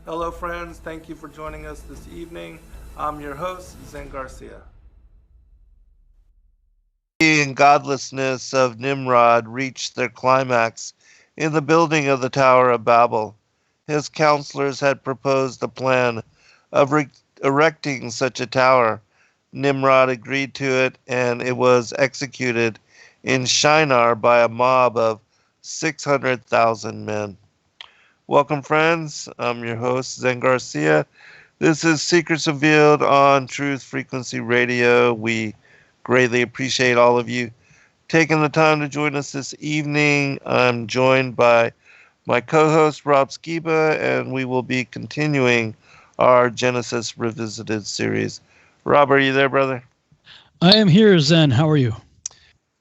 Hello, friends. Thank you for joining us this evening. I'm your host, Zen Garcia. And godlessness of Nimrod reached their climax in the building of the Tower of Babel. His counselors had proposed a plan of erecting such a tower. Nimrod agreed to it, and it was executed in Shinar by a mob of 600,000 men. Welcome, friends. I'm your host, Zen Garcia. This is Secrets Revealed on Truth Frequency Radio. We greatly appreciate all of you taking the time to join us this evening. I'm joined by my co-host, Rob Skiba, and we will be continuing our Genesis Revisited series. Rob, are you there, brother? I am here, Zen. How are you?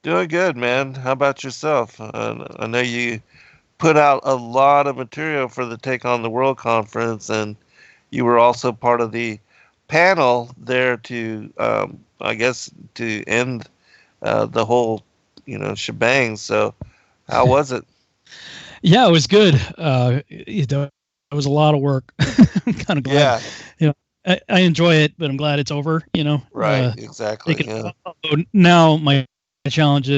Doing good, man. How about yourself? I know you put out a lot of material for the Take on the World conference, and you were also part of the panel there to, I guess, to end the whole, shebang. So, how was it? Yeah, it was good. It was a lot of work. I'm kind of glad. Yeah. I enjoy it, but I'm glad it's over. Right. Exactly. Yeah. Now my challenge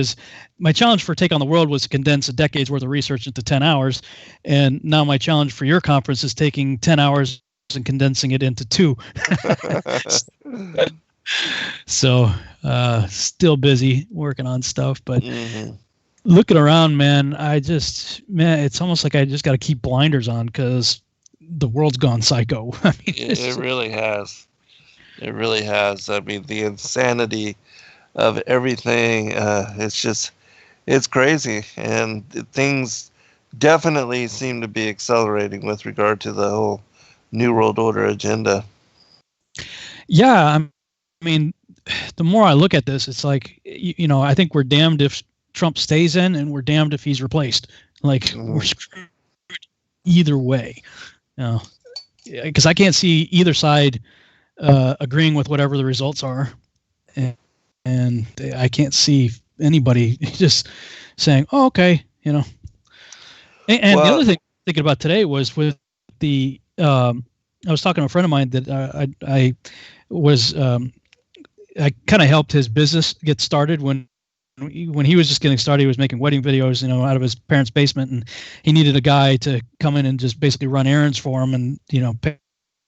for Take on the World was to condense a decade's worth of research into 10 hours, and now my challenge for your conference is taking 10 hours and condensing it into 2. So still busy working on stuff, but looking around, man, it's almost like I just got to keep blinders on because the world's gone psycho. I mean, it really has. It really has. I mean, the insanity of everything. It's crazy, and things definitely seem to be accelerating with regard to the whole New World Order agenda. Yeah, I mean, the more I look at this, it's like, I think we're damned if Trump stays in, and we're damned if he's replaced. Like, we're screwed either way. Because I can't see either side agreeing with whatever the results are. And I can't see anybody just saying, "Oh, okay," And the other thing I'm thinking about today was with the. I was talking to a friend of mine that I kind of helped his business get started when he was just getting started. He was making wedding videos, out of his parents' basement, and he needed a guy to come in and just basically run errands for him, and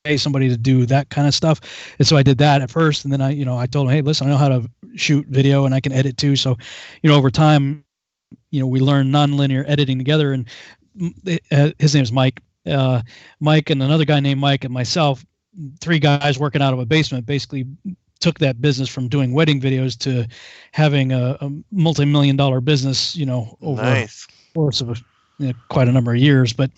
pay somebody to do that kind of stuff. And so I did that at first, and then I told him, hey, listen, I know how to shoot video and I can edit too. So, over time, we learned nonlinear editing together, and his name is Mike. Mike and another guy named Mike and myself, 3 guys working out of a basement, basically took that business from doing wedding videos to having a multi-million-dollar business, over the course of quite a number of years. But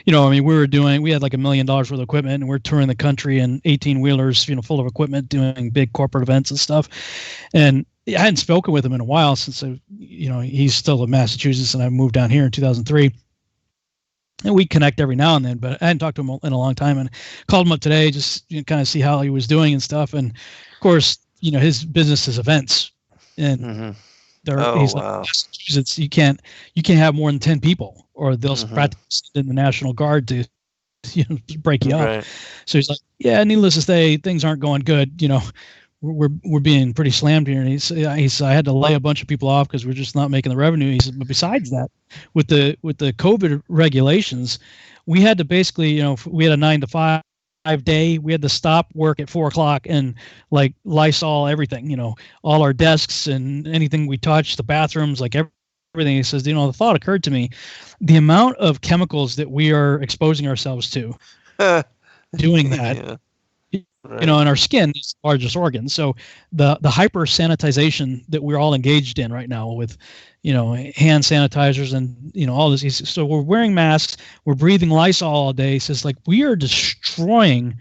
we had like $1 million worth of equipment, and we're touring the country in 18-wheelers, full of equipment, doing big corporate events and stuff. And I hadn't spoken with him in a while since he's still in Massachusetts, and I moved down here in 2003. And we connect every now and then, but I hadn't talked to him in a long time, and called him up today just kind of see how he was doing and stuff. And of course, his business is events, and he's like, Massachusetts, you can't have more than 10 people, or they'll practically send in the National Guard to break you up. So he's like, yeah, needless to say, things aren't going good. We're being pretty slammed here. And he said, I had to lay a bunch of people off because we're just not making the revenue. He said, but besides that, with the COVID regulations, we had to basically, we had a 9 to 5 day. We had to stop work at 4:00 and like Lysol everything, all our desks and anything we touched, the bathrooms, like everything. He says, the thought occurred to me, the amount of chemicals that we are exposing ourselves to doing that. Yeah. Right. And our skin is the largest organ. So the hyper sanitization that we're all engaged in right now with, hand sanitizers and, all this. So we're wearing masks, we're breathing Lysol all day. He says, like, we are destroying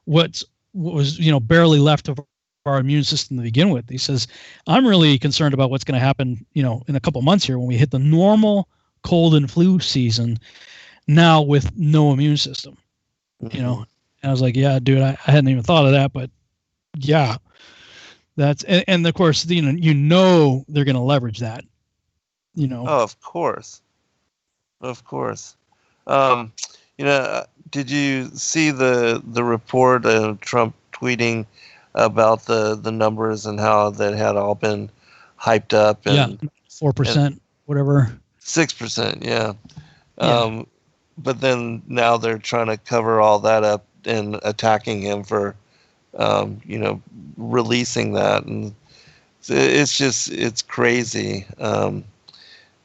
what was, barely left of our immune system to begin with. He says, I'm really concerned about what's going to happen, in a couple months here when we hit the normal cold and flu season now with no immune system, And I was like, yeah, dude, I hadn't even thought of that, but yeah, that's, and of course, they're going to leverage that, Oh, of course. Did you see the report of Trump tweeting about the numbers and how that had all been hyped up? And 4%, whatever. 6%, yeah. But then now they're trying to cover all that up and attacking him for, releasing that. And it's crazy.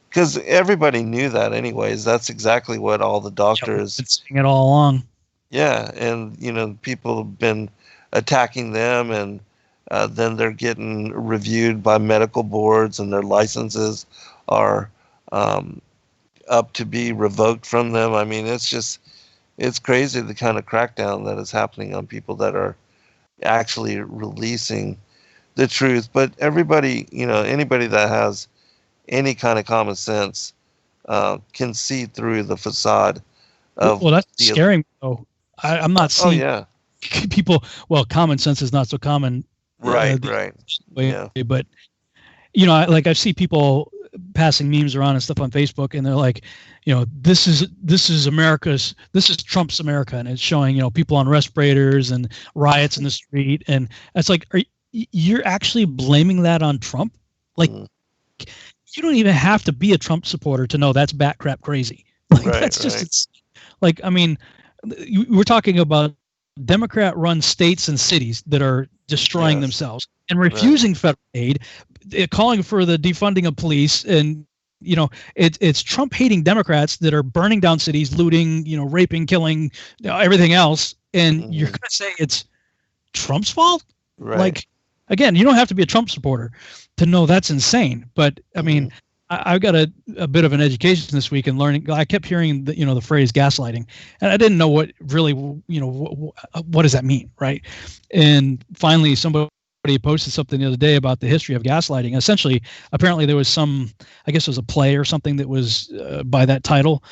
Because everybody knew that anyways. That's exactly what all the doctors... Been saying it all along. Yeah, and, people have been attacking them, and then they're getting reviewed by medical boards, and their licenses are up to be revoked from them. I mean, it's crazy the kind of crackdown that is happening on people that are actually releasing the truth. But everybody, anybody that has any kind of common sense can see through the facade of... Well, that's scary, though. I'm not seeing people... Well, common sense is not so common. Right. Yeah. But, I see people passing memes around and stuff on Facebook, and they're like, this is Trump's America, and it's showing, people on respirators and riots in the street. And it's like, you're actually blaming that on Trump? Like, you don't even have to be a Trump supporter to know that's bat crap crazy. Like, it's like, I mean, we're talking about Democrat-run states and cities that are destroying themselves and refusing federal aid, calling for the defunding of police, and it's Trump-hating Democrats that are burning down cities, looting, raping, killing, everything else, and you're going to say it's Trump's fault? Right. Like, again, you don't have to be a Trump supporter to know that's insane. But I mean, I got a bit of an education this week in learning. I kept hearing the phrase gaslighting, and I didn't know what really, what does that mean, right? And finally, somebody posted something the other day about the history of gaslighting. Essentially, apparently there was some, I guess it was a play or something that was by that title,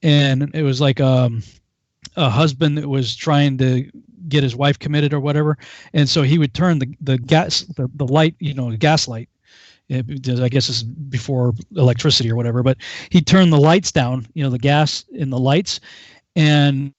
and it was like a husband that was trying to get his wife committed or whatever, and so he would turn the light, gas light. I guess it's before electricity or whatever, but he'd turn the lights down, the gas in the lights, and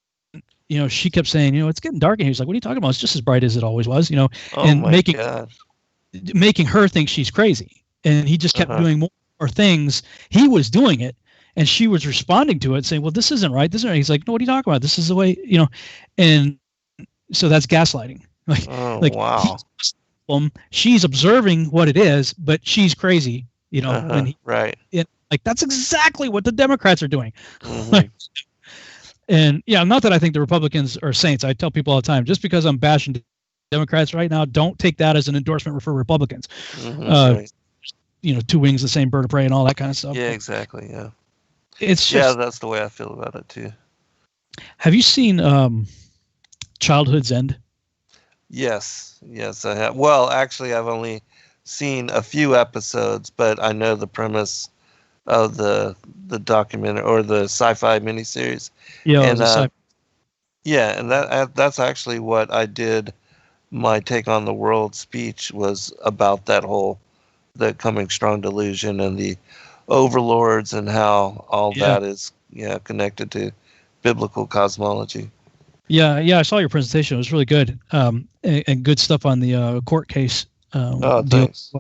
she kept saying, it's getting dark, and he was like, what are you talking about? It's just as bright as it always was, and making her think she's crazy. And he just kept doing more things. He was doing it, and she was responding to it, saying, well, this isn't right. This isn't right. He's like, no, what are you talking about? This is the way, and so that's gaslighting. Wow. She's observing what it is, but she's crazy, right. That's exactly what the Democrats are doing. And not that I think the Republicans are saints. I tell people all the time, just because I'm bashing Democrats right now, don't take that as an endorsement for Republicans. Right. Two wings, the same bird of prey, and all that kind of stuff. Yeah, exactly. Yeah. It's just, that's the way I feel about it too. Have you seen Childhood's End? Yes, I have. Well, actually, I've only seen a few episodes, but I know the premise of the documentary or the sci-fi miniseries. Yeah, and and that's actually what I did. My take on the world speech was about that the coming strong delusion and the overlords and how all that is connected to biblical cosmology. Yeah, I saw your presentation. It was really good, and good stuff on the court case. Thanks.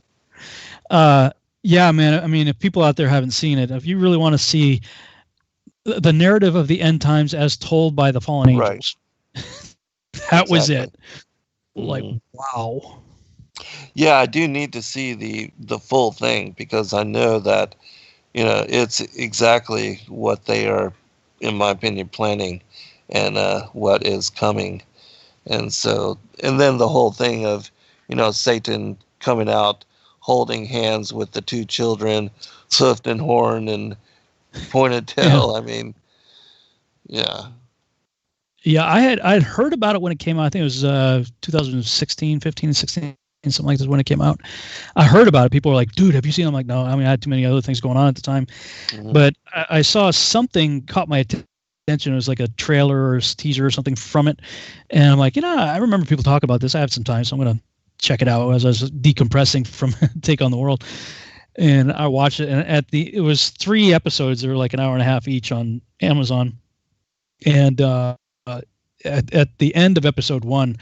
Yeah, man. I mean, if people out there haven't seen it, if you really want to see the narrative of the end times as told by the fallen angels, that was it. Like, wow. Yeah, I do need to see the full thing, because I know that, it's exactly what they are, in my opinion, planning, and what is coming. And so, and then the whole thing of, Satan coming out holding hands with the two children, hoofed and horn and pointed tail. I mean, yeah, I had heard about it when it came out. I think it was 2016, 15, 16, something like this when it came out. I heard about it. People were like, dude, have you seen it? I'm like, no, I mean, I had too many other things going on at the time. But I saw something caught my attention. It was like a trailer or a teaser or something from it. And I'm like, I remember people talk about this. I have some time, so I'm going to check it out as I was decompressing from Take on the World. And I watched it, and it was 3 episodes. They were like an hour and a half each on Amazon. And at the end of episode 1,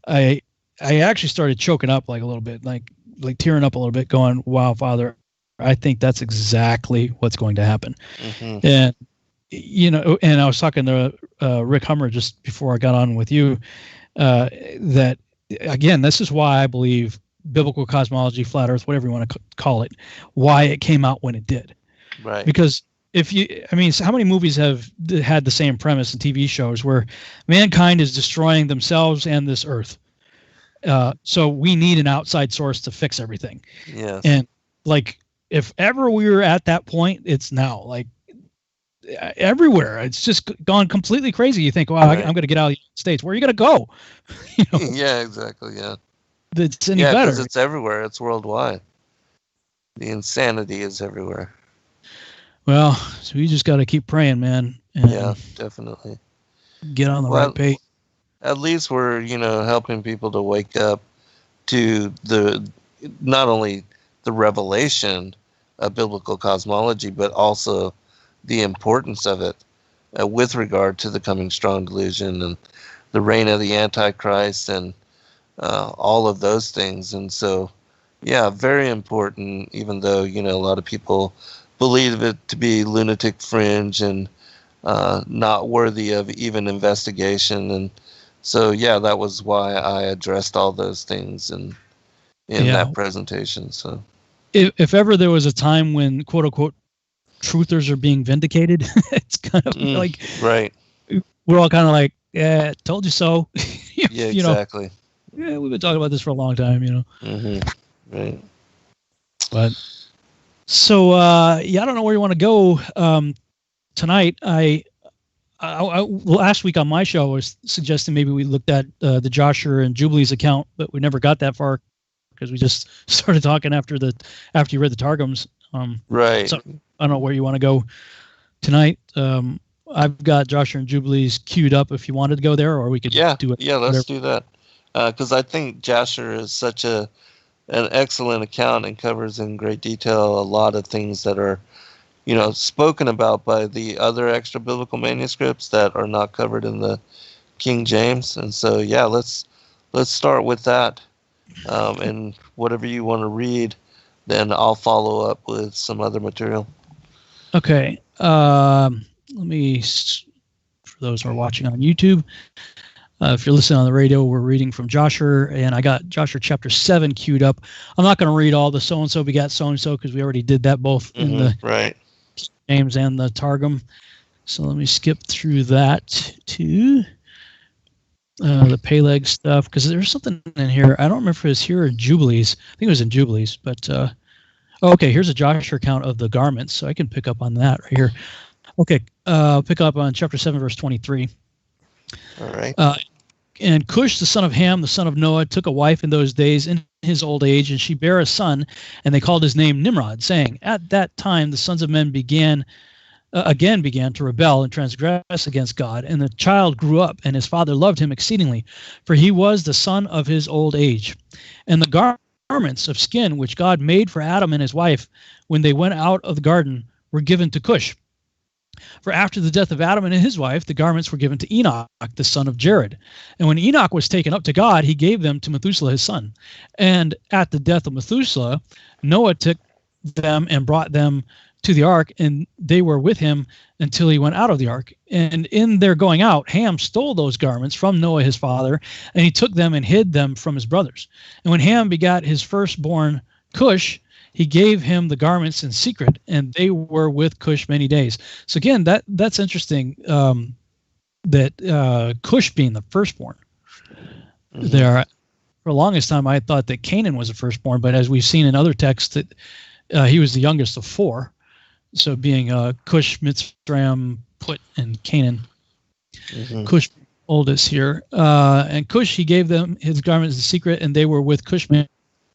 I actually started choking up like a little bit, like tearing up a little bit, going, "Wow, Father, I think that's exactly what's going to happen." Mm-hmm. And and I was talking to Rick Hummer just before I got on with you, that again, this is why I believe biblical cosmology, flat Earth, whatever you want to call it, why it came out when it did. Right. Because how many movies have had the same premise in TV shows where mankind is destroying themselves and this Earth? So we need an outside source to fix everything. Yes. And like, if ever we were at that point, it's now. Like, everywhere, it's just gone completely crazy. You think, "Wow, right. I'm going to get out of the United States." Where are you going to go? Yeah, exactly. Yeah. That's any better. Because it's everywhere. It's worldwide. The insanity is everywhere. Well, so we just got to keep praying, man. And yeah, definitely. Get on the right page. At least we're, helping people to wake up to not only the revelation of biblical cosmology, but also the importance of it with regard to the coming strong delusion and the reign of the Antichrist and all of those things. And so, yeah, very important, even though, a lot of people believe it to be lunatic fringe and not worthy of even investigation. And so, yeah, that was why I addressed all those things in that presentation. So, if ever there was a time when, quote unquote, truthers are being vindicated, it's kind of like, right, we're all kind of like, "Yeah, told you so." Yeah, exactly. Yeah, we've been talking about this for a long time, Mm-hmm. Right. But so, I don't know where you want to go tonight. I last week on my show I was suggesting maybe we looked at the Joshua and Jubilee's account, but we never got that far because we just started talking after you read the Targums. Right. So I don't know where you want to go tonight. I've got Joshua and Jubilee's queued up if you wanted to go there, or we could do it. Yeah, let's do that. Because I think Joshua is such an excellent account and covers in great detail a lot of things that are, spoken about by the other extra biblical manuscripts that are not covered in the King James. And so, yeah, let's start with that. And whatever you want to read, then I'll follow up with some other material. Okay. Let me, for those who are watching on YouTube, if you're listening on the radio, we're reading from Joshua, and I got Joshua chapter 7 queued up. I'm not going to read all the so-and-so begat so-and-so because we already did that both in the right. James and the Targum. So let me skip through that to the Peleg stuff, because there's something in here. I don't remember if it was here or in Jubilees. I think it was in Jubilees, but okay, here's a Joshua account of the garments, so I can pick up on that right here. Okay, I'll pick up on chapter 7, verse 23. All right. And Cush, the son of Ham, the son of Noah, took a wife in those days in his old age, and she bare a son, and they called his name Nimrod, saying, "At that time the sons of men began to rebel and transgress against God. And the child grew up, and his father loved him exceedingly, for he was the son of his old age. And the garments of skin which God made for Adam and his wife when they went out of the garden were given to Cush. For after the death of Adam and his wife, the garments were given to Enoch, the son of Jared. And when Enoch was taken up to God, he gave them to Methuselah his son. And at the death of Methuselah, Noah took them and brought them to the ark, and they were with him until he went out of the ark. And in their going out, Ham stole those garments from Noah his father, and he took them and hid them from his brothers. And when Ham begat his firstborn Cush, he gave him the garments in secret, and they were with Cush many days. So again, that's interesting, that Cush being the firstborn. Mm-hmm. There, for the longest time, I thought that Canaan was the firstborn, but as we've seen in other texts, that he was the youngest of four. So being Cush, Mitzrayim, Put, and Canaan. Mm-hmm. Cush oldest here. And Cush, he gave them his garments in secret, and they were with Cush many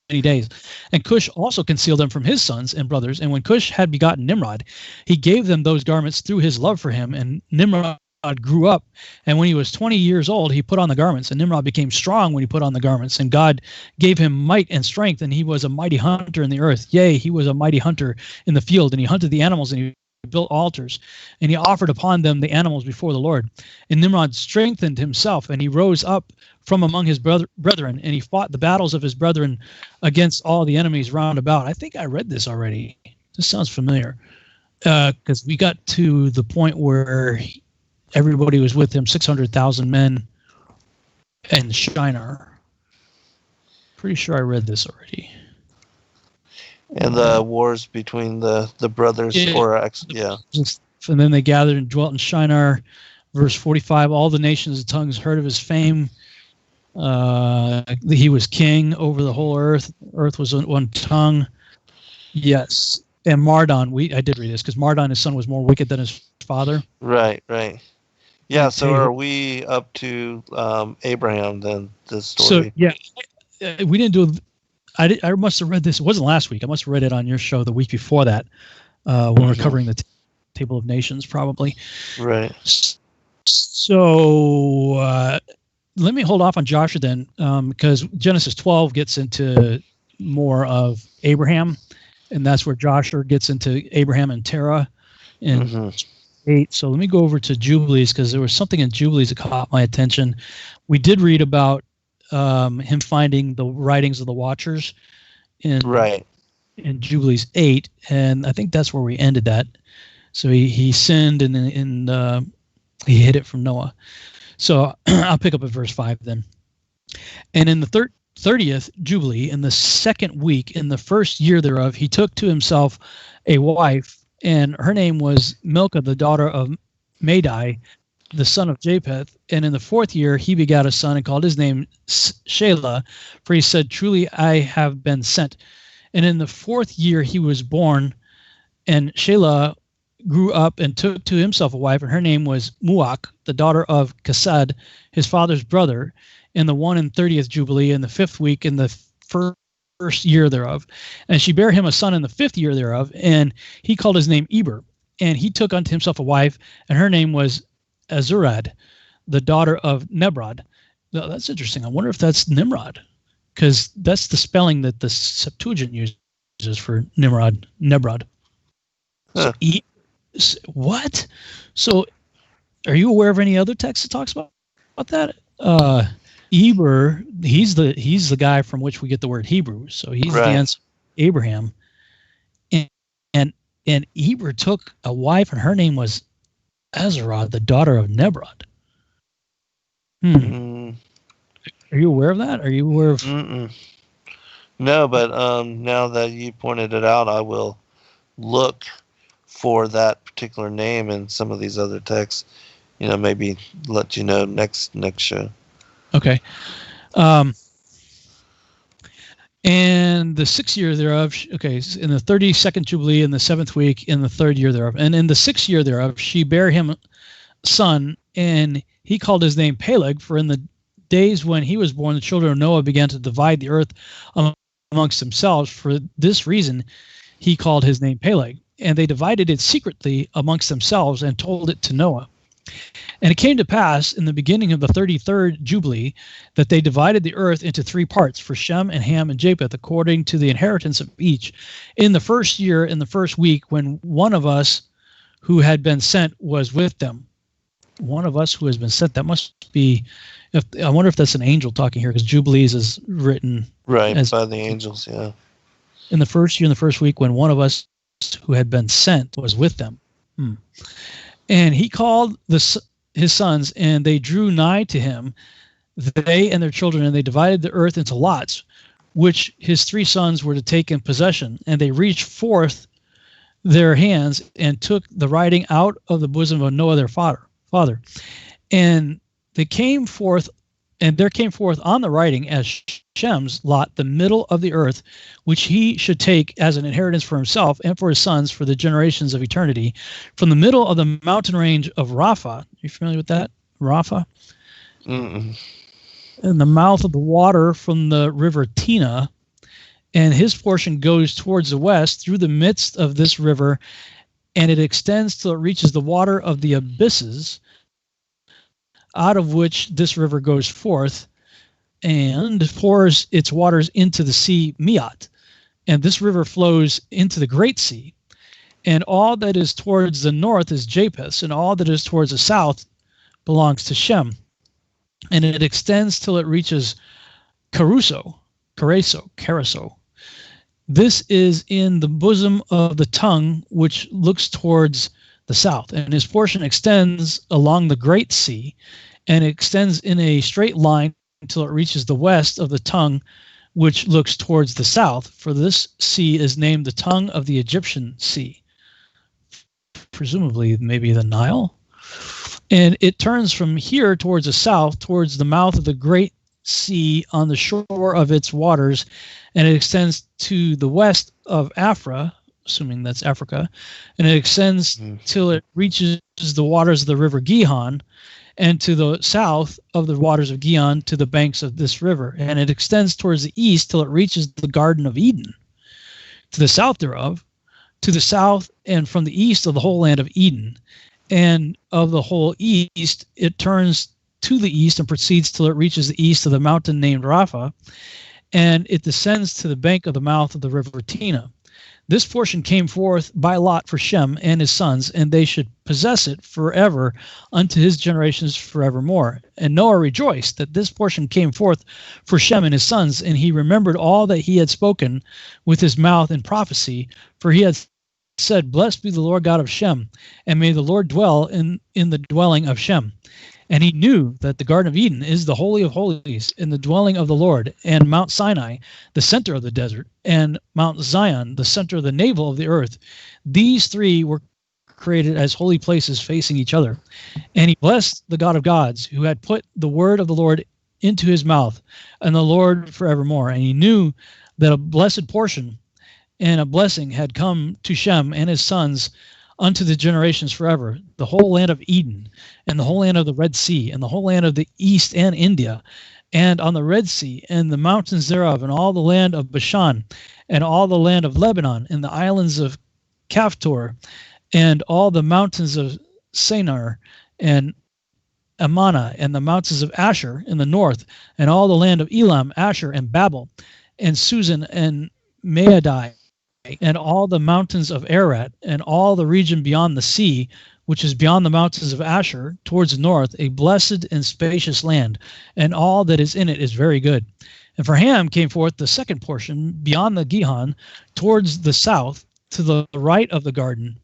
days. And Cush also concealed them from his sons and brothers. And when Cush had begotten Nimrod, he gave them those garments through his love for him. And Nimrod grew up, and when he was 20 years old, he put on the garments. And Nimrod became strong when he put on the garments. And God gave him might and strength, and he was a mighty hunter in the earth. Yea, he was a mighty hunter in the field, and he hunted the animals, and he built altars, and he offered upon them the animals before the Lord. And Nimrod strengthened himself, and he rose up from among his brethren, and he fought the battles of his brethren against all the enemies round about. I think I read this already. This sounds familiar, because we got to the point where everybody was with him, 600,000 men and Shinar. Pretty sure I read this already. And the wars between the brothers, yeah. And then they gathered and dwelt in Shinar. Verse 45, all the nations and tongues heard of his fame. He was king over the whole earth. Earth was one tongue. Yes. And Mardon, I did read this, because Mardon, his son, was more wicked than his father. Right. Yeah, so are we up to Abraham then, this story? So, yeah, we didn't do... I must have read this. It wasn't last week. I must have read it on your show the week before that, when we were covering the Table of Nations, probably. Right. So let me hold off on Joshua then, because Genesis 12 gets into more of Abraham, and that's where Joshua gets into Abraham and Terah in 8. So let me go over to Jubilees, because there was something in Jubilees that caught my attention. We did read about him finding the writings of the Watchers in Jubilees 8, and I think that's where we ended that. So he sinned and he hid it from Noah. So I'll pick up at verse 5 then. And in the 30th Jubilee, in the second week, in the first year thereof, he took to himself a wife, and her name was Milcah, the daughter of Madai, the son of Japheth. And in the 4th year he begat a son, and called his name Shelah, for he said, truly I have been sent. And in the 4th year he was born, and Shelah grew up and took to himself a wife, and her name was Muach, the daughter of Kasad, his father's brother, in the 31st Jubilee, in the 5th week, in the first year thereof. And she bare him a son in the 5th year thereof, and he called his name Eber. And he took unto himself a wife, and her name was Azurad, the daughter of Nebrod. Now, that's interesting. I wonder if that's Nimrod, because that's the spelling that the Septuagint uses for Nimrod, Nebrod. Huh. So, what? So, are you aware of any other text that talks about that? Eber, he's the guy from which we get the word Hebrew. So he's the answer to Abraham. And Eber took a wife, and her name was Azarah, the daughter of Nebrod. Are you aware of that? Are you aware of? No, but now that you pointed it out, I will look for that particular name in some of these other texts. Maybe let you know next show. Okay. And the 6th year thereof, in the 32nd Jubilee, in the 7th week, in the 3rd year thereof. And in the 6th year thereof, she bare him a son, and he called his name Peleg, for in the days when he was born, the children of Noah began to divide the earth amongst themselves. For this reason, he called his name Peleg. And they divided it secretly amongst themselves and told it to Noah. And it came to pass in the beginning of the 33rd Jubilee that they divided the earth into 3 parts, for Shem and Ham and Japheth, according to the inheritance of each. In the 1st year, in the 1st week, when one of us who had been sent was with them. One of us who has been sent, that must be, I wonder if that's an angel talking here, because Jubilees is written by the angels, yeah. In the 1st year, in the 1st week, when one of us who had been sent was with them. And he called his sons, and they drew nigh to him, they and their children, and they divided the earth into lots, which his 3 sons were to take in possession. And they reached forth their hands and took the writing out of the bosom of Noah their father. And they came forth, and there came forth on the writing as Shem's lot the middle of the earth, which he should take as an inheritance for himself and for his sons for the generations of eternity, from the middle of the mountain range of Rapha. You familiar with that? Rapha? And the mouth of the water from the river Tina, and his portion goes towards the west through the midst of this river, and it extends till it reaches the water of the abysses, out of which this river goes forth, and pours its waters into the sea Miat. And this river flows into the great sea. And all that is towards the north is Japheth, and all that is towards the south belongs to Shem. And it extends till it reaches Caruso. This is in the bosom of the tongue, which looks towards the south. And his portion extends along the Great Sea, and it extends in a straight line until it reaches the west of the tongue, which looks towards the south. For this sea is named the tongue of the Egyptian Sea, presumably maybe the Nile. And it turns from here towards the south, towards the mouth of the Great Sea on the shore of its waters, and it extends to the west of Afra, assuming that's Africa, and it extends till it reaches the waters of the river Gihon, and to the south of the waters of Gihon to the banks of this river. And it extends towards the east till it reaches the Garden of Eden, to the south thereof, to the south and from the east of the whole land of Eden. And of the whole east, it turns to the east and proceeds till it reaches the east of the mountain named Rapha, and it descends to the bank of the mouth of the river Tina. This portion came forth by lot for Shem and his sons, and they should possess it forever unto his generations forevermore. And Noah rejoiced that this portion came forth for Shem and his sons, and he remembered all that he had spoken with his mouth in prophecy, for he had said, Blessed be the Lord God of Shem, and may the Lord dwell in the dwelling of Shem. And he knew that the Garden of Eden is the Holy of Holies, in the dwelling of the Lord, and Mount Sinai, the center of the desert, and Mount Zion, the center of the navel of the earth. These three were created as holy places facing each other. And he blessed the God of gods, who had put the word of the Lord into his mouth, and the Lord forevermore. And he knew that a blessed portion and a blessing had come to Shem and his sons unto the generations forever, the whole land of Eden, and the whole land of the Red Sea, and the whole land of the east and India, and on the Red Sea, and the mountains thereof, and all the land of Bashan, and all the land of Lebanon, and the islands of Caphtor, and all the mountains of Senir, and Amana, and the mountains of Asher in the north, and all the land of Elam, Asher, and Babel, and Susan, and Maadai, and all the mountains of Ararat, and all the region beyond the sea, which is beyond the mountains of Asher, towards the north, a blessed and spacious land, and all that is in it is very good. And for Ham came forth the second portion, beyond the Gihon, towards the south, to the right of the garden,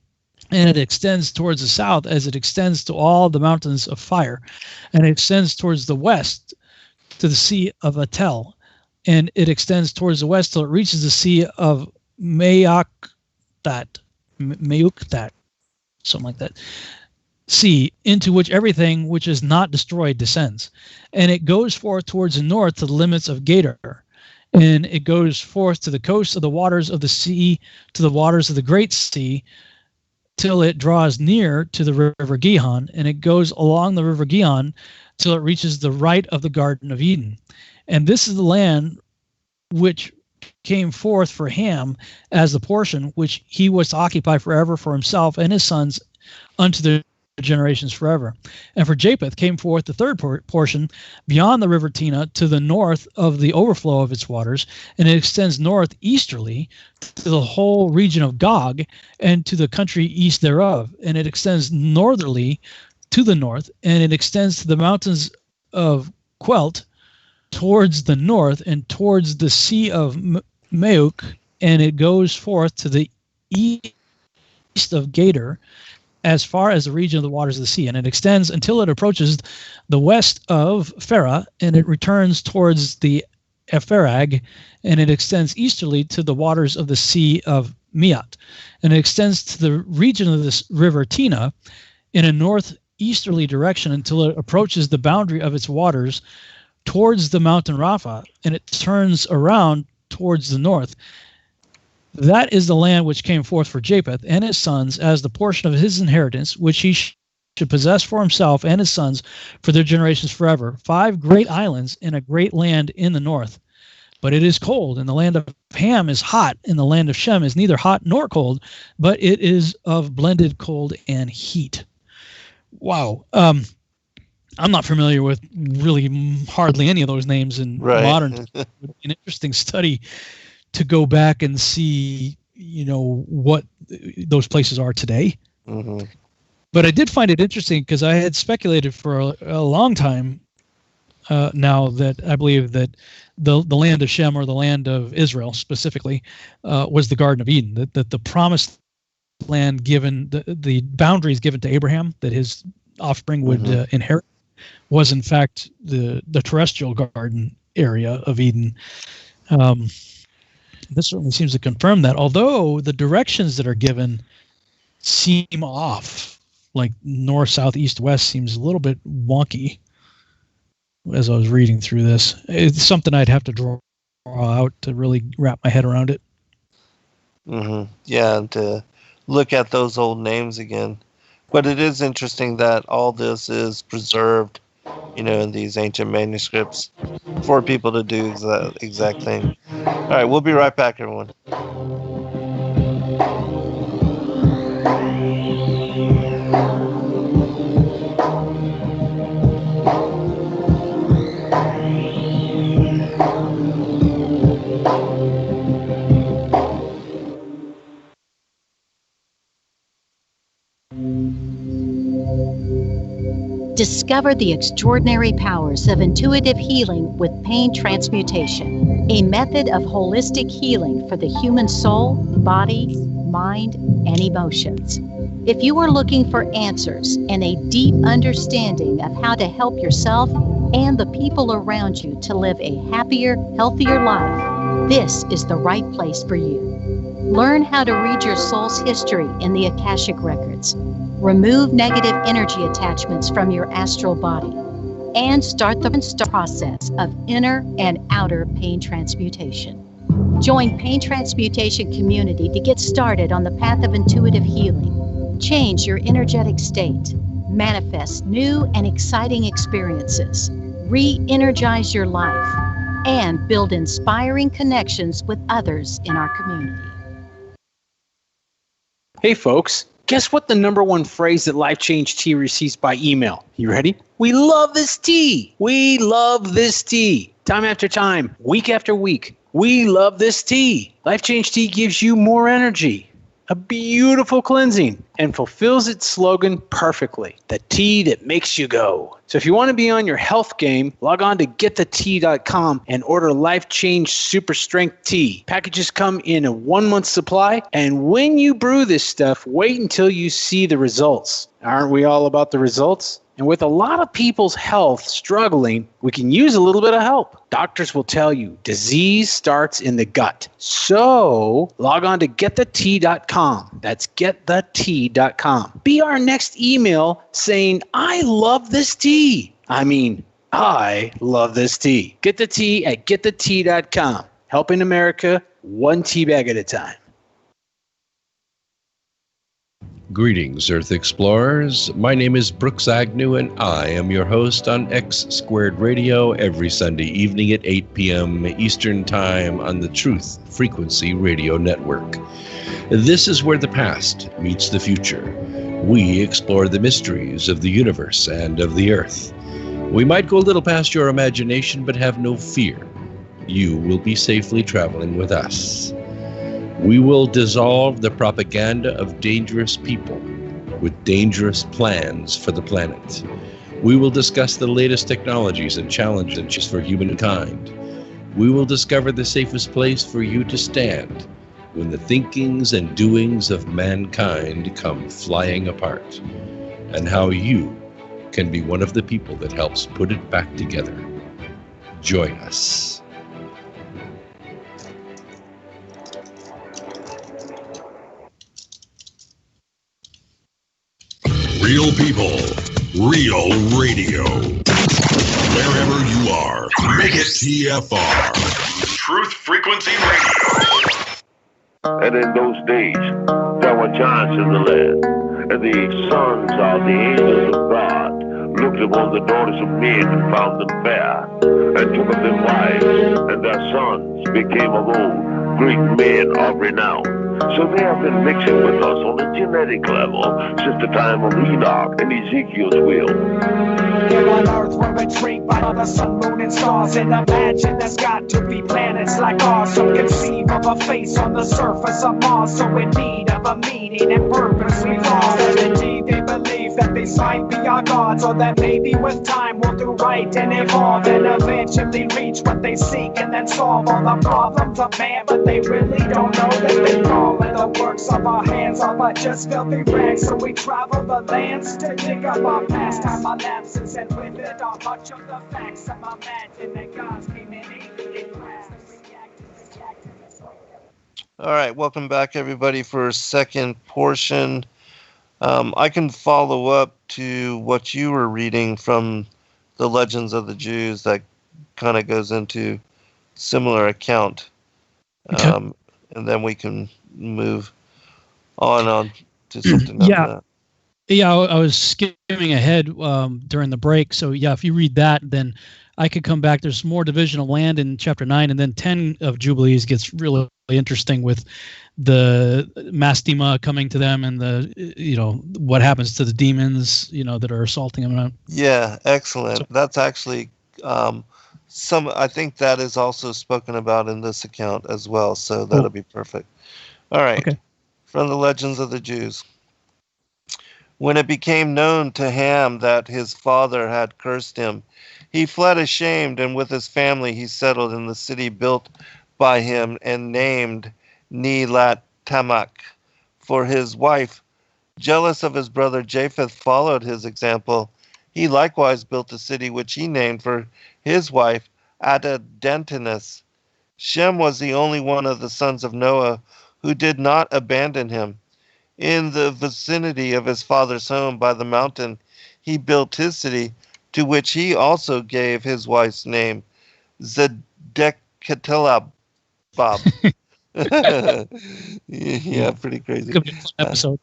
and it extends towards the south as it extends to all the mountains of fire, and it extends towards the west to the sea of Atel, and it extends towards the west till it reaches the sea of Mayuktat, something like that, sea, into which everything which is not destroyed descends. And it goes forth towards the north to the limits of Gader, and it goes forth to the coast of the waters of the sea, to the waters of the Great Sea, till it draws near to the river Gihon, and it goes along the river Gihon till it reaches the right of the Garden of Eden. And this is the land which came forth for Ham as the portion which he was to occupy forever for himself and his sons unto the generations forever. And for Japheth came forth the third portion beyond the river Tina to the north of the overflow of its waters, and it extends northeasterly to the whole region of Gog and to the country east thereof, and it extends northerly to the north, and it extends to the mountains of Quelt towards the north and towards the sea of Mauk, and it goes forth to the east of Gader as far as the region of the waters of the sea, and it extends until it approaches the west of Farah, and it returns towards the Epherag, and it extends easterly to the waters of the sea of Miat, and it extends to the region of this river Tina in a northeasterly direction until it approaches the boundary of its waters towards the mountain Rapha, and it turns around towards the north. That is the land which came forth for Japheth and his sons as the portion of his inheritance, which he should possess for himself and his sons for their generations forever. 5 great islands in a great land in the north. But it is cold, and the land of Ham is hot, and the land of Shem is neither hot nor cold, but it is of blended cold and heat. Wow. I'm not familiar with really hardly any of those names in modern. It would be an interesting study to go back and see, what those places are today. Mm-hmm. But I did find it interesting because I had speculated for a long time now that I believe that the land of Shem, or the land of Israel specifically, was the Garden of Eden, that the promised land given, the boundaries given to Abraham that his offspring would inherit, was in fact the terrestrial garden area of Eden. This certainly seems to confirm that, although the directions that are given seem off, like north, south, east, west seems a little bit wonky as I was reading through this. It's something I'd have to draw out to really wrap my head around it. Mm-hmm. Yeah, and to look at those old names again. But it is interesting that all this is preserved, in these ancient manuscripts for people to do the exact thing. All right, we'll be right back, everyone. Discover the extraordinary powers of intuitive healing with pain transmutation, a method of holistic healing for the human soul, body, mind, and emotions. If you are looking for answers and a deep understanding of how to help yourself and the people around you to live a happier, healthier life, this is the right place for you. Learn how to read your soul's history in the Akashic Records. Remove negative energy attachments from your astral body, and start the process of inner and outer pain transmutation. Join Pain Transmutation Community to get started on the path of intuitive healing. Change your energetic state, manifest new and exciting experiences, re-energize your life, and build inspiring connections with others in our community. Hey folks, guess what the #1 phrase that Life Change Tea receives by email? You ready? We love this tea. We love this tea. Time after time, week after week, we love this tea. Life Change Tea gives you more energy, a beautiful cleansing, and fulfills its slogan perfectly. The tea that makes you go. So if you want to be on your health game, log on to getthetea.com and order Life Change Super Strength Tea. Packages come in a 1-month supply, and when you brew this stuff, wait until you see the results. Aren't we all about the results? And with a lot of people's health struggling, we can use a little bit of help. Doctors will tell you disease starts in the gut. So log on to getthetea.com. That's getthetea.com. Be our next email saying, I love this tea. I love this tea. Get the tea at getthetea.com. Helping America one tea bag at a time. Greetings, Earth Explorers. My name is Brooks Agnew, and I am your host on X Squared Radio every Sunday evening at 8 p.m. Eastern Time on the Truth Frequency Radio Network. This is where the past meets the future. We explore the mysteries of the universe and of the Earth. We might go a little past your imagination, but have no fear. You will be safely traveling with us. We will dissolve the propaganda of dangerous people with dangerous plans for the planet. We will discuss the latest technologies and challenges for humankind. We will discover the safest place for you to stand when the thinkings and doings of mankind come flying apart, and how you can be one of the people that helps put it back together. Join us. Real people, real radio. Wherever you are, make it TFR. Truth Frequency Radio. And in those days, there were giants in the land, and the sons of the angels of God looked upon the daughters of men and found them fair, and took of them wives, and their sons became of old great men of renown. So they have been mixing with us on a genetic level since the time of Enoch and Ezekiel's will. On earth we're intrigued by of the sun, moon, and stars. And imagine there's got to be planets like ours. So conceive of a face on the surface of Mars, so in need of a meaning and purpose we've lost. And indeed they believe that these might be our gods, or that maybe with time we'll do right and evolve and eventually reach what they seek and then solve all the problems of man. But they really don't know that they call and the works of our hands are but just filthy rags. So we travel the lands to dig up our past time, our lapses, and with it are much of the facts. I'm imagining that God's came in alien class and reacted. All right, welcome back, everybody, for a second portion. I can follow up to what you were reading from the Legends of the Jews that kind of goes into similar account. Okay. And then we can move on to something else. Yeah. Yeah, I was skimming ahead during the break. So, yeah, if you read that, then I could come back. There's more division of land in chapter 9, and then 10 of Jubilees gets really interesting with the mastema coming to them and what happens to the demons, that are assaulting them. Yeah, excellent. That's actually I think that is also spoken about in this account as well. So that'll be perfect. All right. Okay. From the Legends of the Jews. When it became known to Ham that his father had cursed him, he fled ashamed, and with his family he settled in the city built by him and named Nelat Tamak. For his wife, jealous of his brother Japheth, followed his example. He likewise built a city which he named for his wife Adadentinus. Shem was the only one of the sons of Noah who did not abandon him. In the vicinity of his father's home by the mountain, he built his city, to which he also gave his wife's name, Zedekatelabab. Yeah, pretty crazy. Could be a fun episode.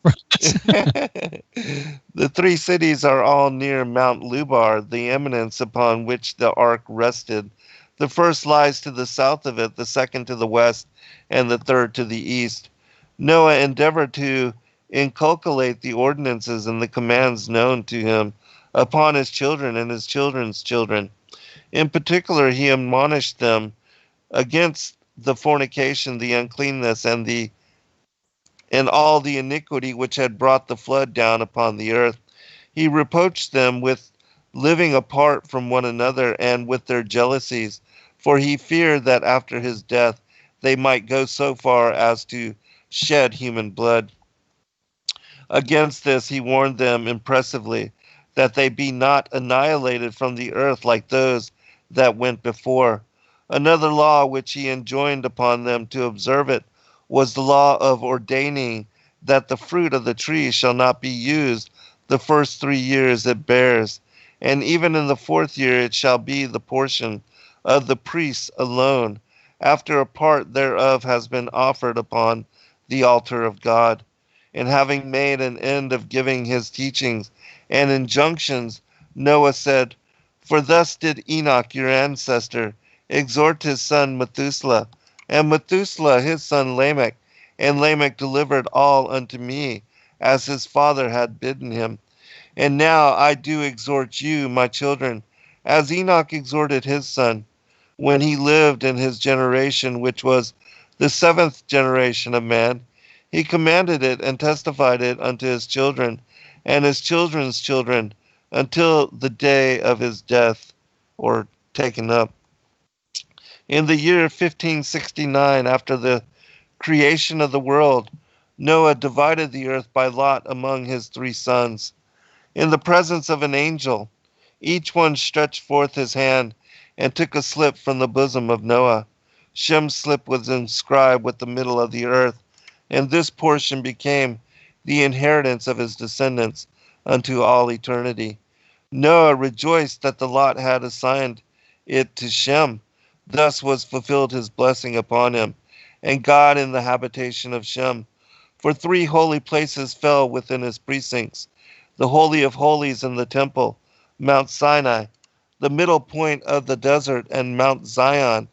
The three cities are all near Mount Lubar, the eminence upon which the ark rested. The first lies to the south of it, the second to the west, and the third to the east. Noah endeavored to inculcate the ordinances and the commands known to him upon his children and his children's children. In particular, he admonished them against the fornication, the uncleanness, and all the iniquity which had brought the flood down upon the earth. He reproached them with living apart from one another and with their jealousies, for he feared that after his death they might go so far as to shed human blood. Against this he warned them impressively, that they be not annihilated from the earth like those that went before. Another law which he enjoined upon them to observe it was the law of ordaining that the fruit of the tree shall not be used the first 3 years it bears, and even in the 4th year it shall be the portion of the priests alone, after a part thereof has been offered upon the altar of God. And having made an end of giving his teachings and injunctions, Noah said, For thus did Enoch your ancestor exhort his son Methuselah, and Methuselah his son Lamech, and Lamech delivered all unto me, as his father had bidden him. And now I do exhort you, my children, as Enoch exhorted his son, when he lived in his generation, which was the 7th generation of man. He commanded it and testified it unto his children and his children's children until the day of his death, or taken up. In the year 1569, after the creation of the world, Noah divided the earth by lot among his 3 sons. In the presence of an angel, each one stretched forth his hand and took a slip from the bosom of Noah. Shem's slip was inscribed with the middle of the earth, and this portion became the inheritance of his descendants unto all eternity. Noah rejoiced that the lot had assigned it to Shem. Thus was fulfilled his blessing upon him, and God in the habitation of Shem. For 3 holy places fell within his precincts, the Holy of Holies in the temple, Mount Sinai, the middle point of the desert, and Mount Zion,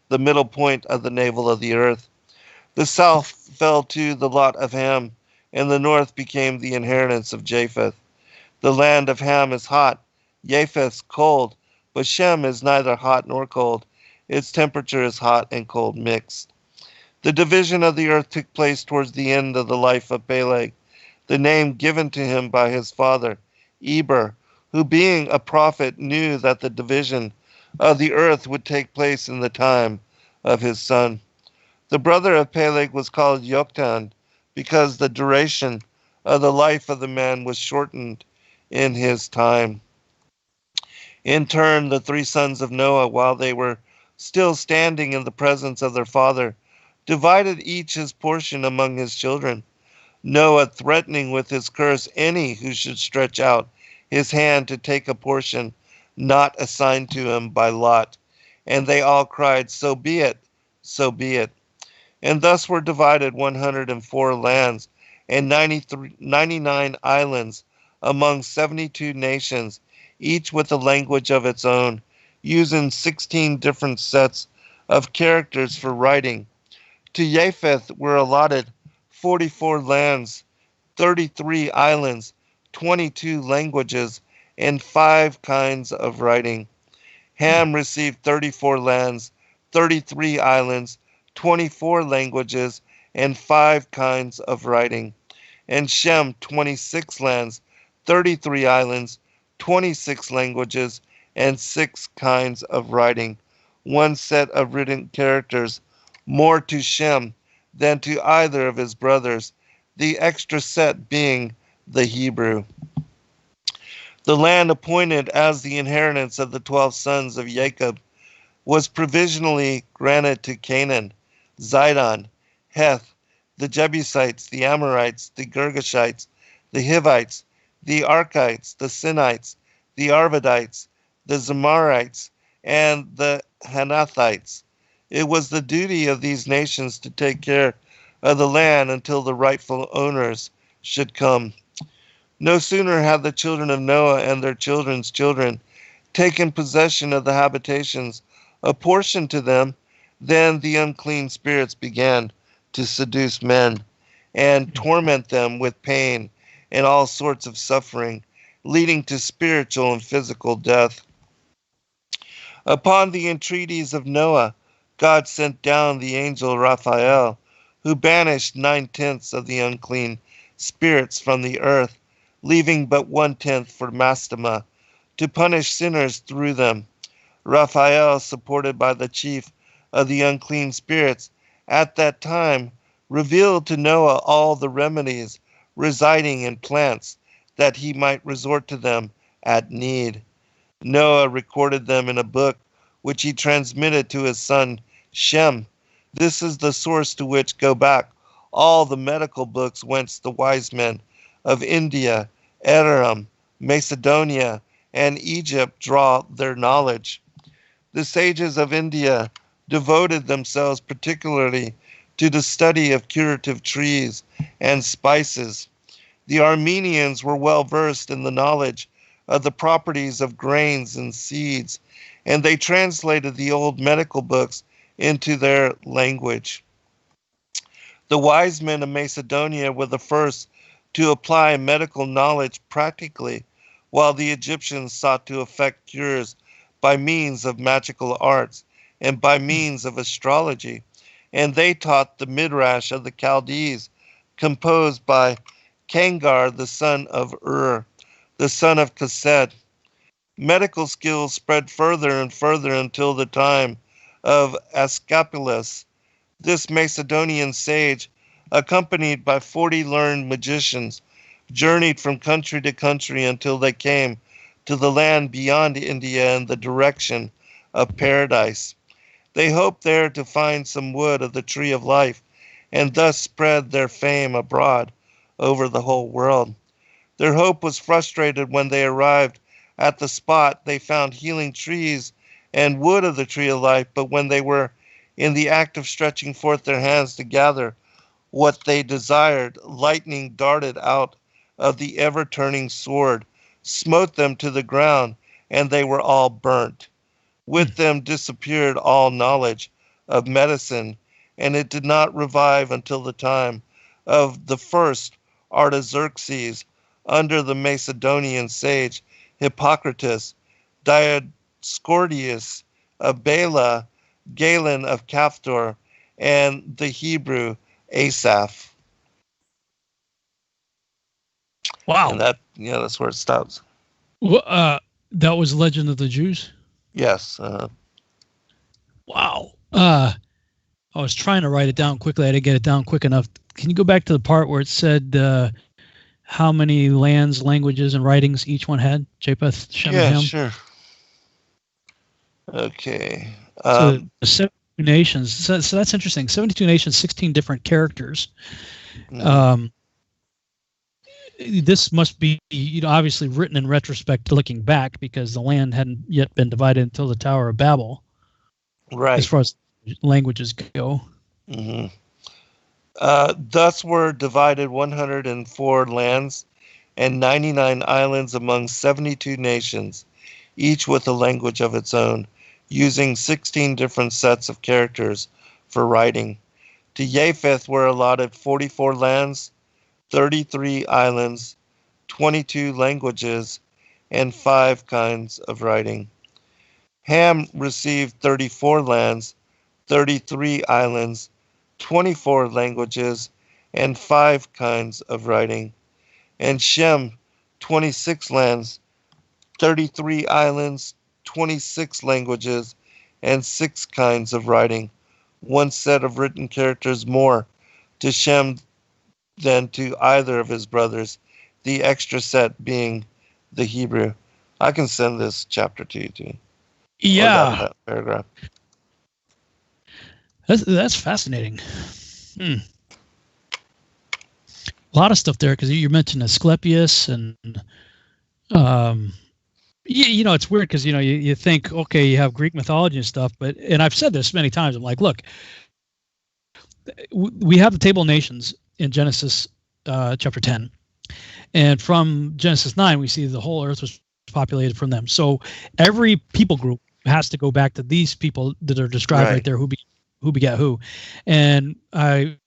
the middle point of the navel of the earth. The south fell to the lot of Ham, and the north became the inheritance of Japheth. The land of Ham is hot, Japheth's cold, but Shem is neither hot nor cold. Its temperature is hot and cold mixed. The division of the earth took place towards the end of the life of Peleg, the name given to him by his father, Eber, who being a prophet knew that the division of the earth would take place in the time of his son. The brother of Peleg was called Yoktan, because the duration of the life of the man was shortened in his time. In turn, the three sons of Noah, while they were still standing in the presence of their father, divided each his portion among his children, Noah threatening with his curse any who should stretch out his hand to take a portion not assigned to him by lot. And they all cried, "So be it, so be it." And thus were divided 104 lands and 99 islands among 72 nations, each with a language of its own, using 16 different sets of characters for writing. To Japheth were allotted 44 lands, 33 islands, 22 languages, and 5 kinds of writing. Ham received 34 lands, 33 islands, 24 languages, and 5 kinds of writing. And Shem 26 lands, 33 islands, 26 languages, and 6 kinds of writing. 1 set of written characters, more to Shem than to either of his brothers, the extra set being the Hebrew. The land appointed as the inheritance of the 12 sons of Jacob was provisionally granted to Canaan, Zidon, Heth, the Jebusites, the Amorites, the Girgashites, the Hivites, the Arkites, the Sinites, the Arvadites, the Zemarites, and the Hanathites. It was the duty of these nations to take care of the land until the rightful owners should come. No sooner had the children of Noah and their children's children taken possession of the habitations apportioned to them than the unclean spirits began to seduce men and torment them with pain and all sorts of suffering, leading to spiritual and physical death. Upon the entreaties of Noah, God sent down the angel Raphael, who banished 9/10 of the unclean spirits from the earth, leaving but 1/10 for Mastema, to punish sinners through them. Raphael, supported by the chief of the unclean spirits, at that time revealed to Noah all the remedies residing in plants, that he might resort to them at need. Noah recorded them in a book, which he transmitted to his son Shem. This is the source to which go back all the medical books whence the wise men of India, Aram, Macedonia, and Egypt draw their knowledge. The sages of India devoted themselves particularly to the study of curative trees and spices. The Armenians were well versed in the knowledge of the properties of grains and seeds, and they translated the old medical books into their language. The wise men of Macedonia were the first to apply medical knowledge practically, while the Egyptians sought to effect cures by means of magical arts and by means of astrology, and they taught the Midrash of the Chaldees, composed by Kangar, the son of Ur, the son of Kesed. Medical skills spread further and further until the time of Asclepius. This Macedonian sage, accompanied by 40 learned magicians, journeyed from country to country until they came to the land beyond India in the direction of paradise. They hoped there to find some wood of the tree of life, and thus spread their fame abroad over the whole world. Their hope was frustrated when they arrived at the spot. They found healing trees and wood of the tree of life, but when they were in the act of stretching forth their hands to gather what they desired, lightning darted out of the ever-turning sword, smote them to the ground, and they were all burnt. With them disappeared all knowledge of medicine, and it did not revive until the time of the first Artaxerxes, under the Macedonian sage Hippocrates. Scordius of Bela, Galen of Caphtor, and the Hebrew Asaph. Wow. And that's where it stops. Well, that was Legend of the Jews? Yes. Wow. I was trying to write it down quickly. I didn't get it down quick enough. Can you go back to the part where it said how many lands, languages, and writings each one had? Japheth, Shem, and Ham? Yeah, sure. Okay. So 72 nations. So that's interesting. 72 nations, 16 different characters. This must be, obviously written in retrospect, looking back, because the land hadn't yet been divided until the Tower of Babel. Right. As far as languages go. Mm-hmm. Thus were divided 104 lands and 99 islands among 72 nations, each with a language of its own, using 16 different sets of characters for writing. To Japheth were allotted 44 lands, 33 islands, 22 languages, and 5 kinds of writing. Ham received 34 lands, 33 islands, 24 languages, and 5 kinds of writing. And Shem, 26 lands, 33 islands, 26 languages, and 6 kinds of writing. One set of written characters more to Shem than to either of his brothers, the extra set being the Hebrew. I can send this chapter to you, too. Yeah. That paragraph. That's fascinating. A lot of stuff there, because you mentioned Asclepius, and it's weird because you think, okay, you have Greek mythology and stuff, and I've said this many times. I'm like, look, we have the Table of Nations in Genesis chapter 10, and from Genesis 9 we see the whole earth was populated from them. So every people group has to go back to these people that are described right there, who begat who. And I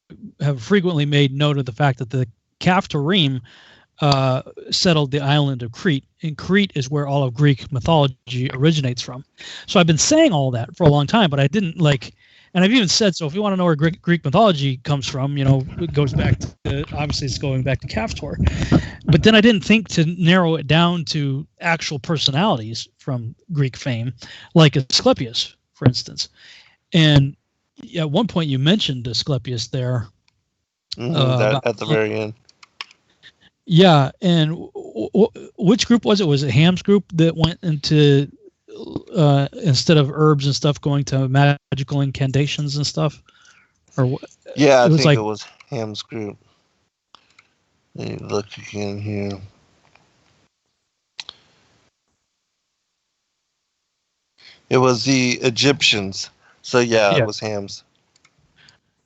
have frequently made note of the fact that the Caphtorim settled the island of Crete, and Crete is where all of Greek mythology originates from. So I've been saying all that for a long time, but I didn't and I've even said, so if you want to know where Greek mythology comes from, it goes back to, obviously it's going back to Caphtor. But then I didn't think to narrow it down to actual personalities from Greek fame, like Asclepius, for instance. And at one point you mentioned Asclepius there. At the very end. Yeah, and which group was it? Was it Ham's group that went into, instead of herbs and stuff, going to magical incantations and stuff? Or yeah, I think it was Ham's group. Let me look again here. It was the Egyptians. So yeah, it was Ham's.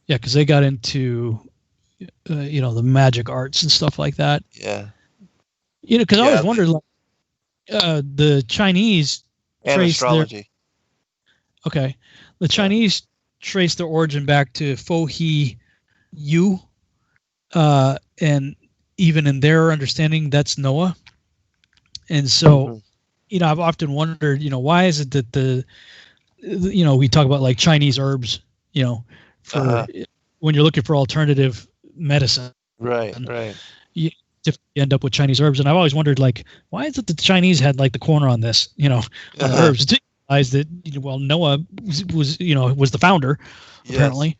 Yeah, because they got into the magic arts and stuff like that. Yeah. Because I always wondered, the Chinese and astrology. The Chinese trace their origin back to Fo He Yu, and even in their understanding, that's Noah. And so, I've often wondered, why is it that we talk about like Chinese herbs, for when you're looking for alternative medicine. Right. You end up with Chinese herbs. And I've always wondered, like, why is it that the Chinese had like the corner on this, on herbs? To realize that, Noah was the founder, apparently,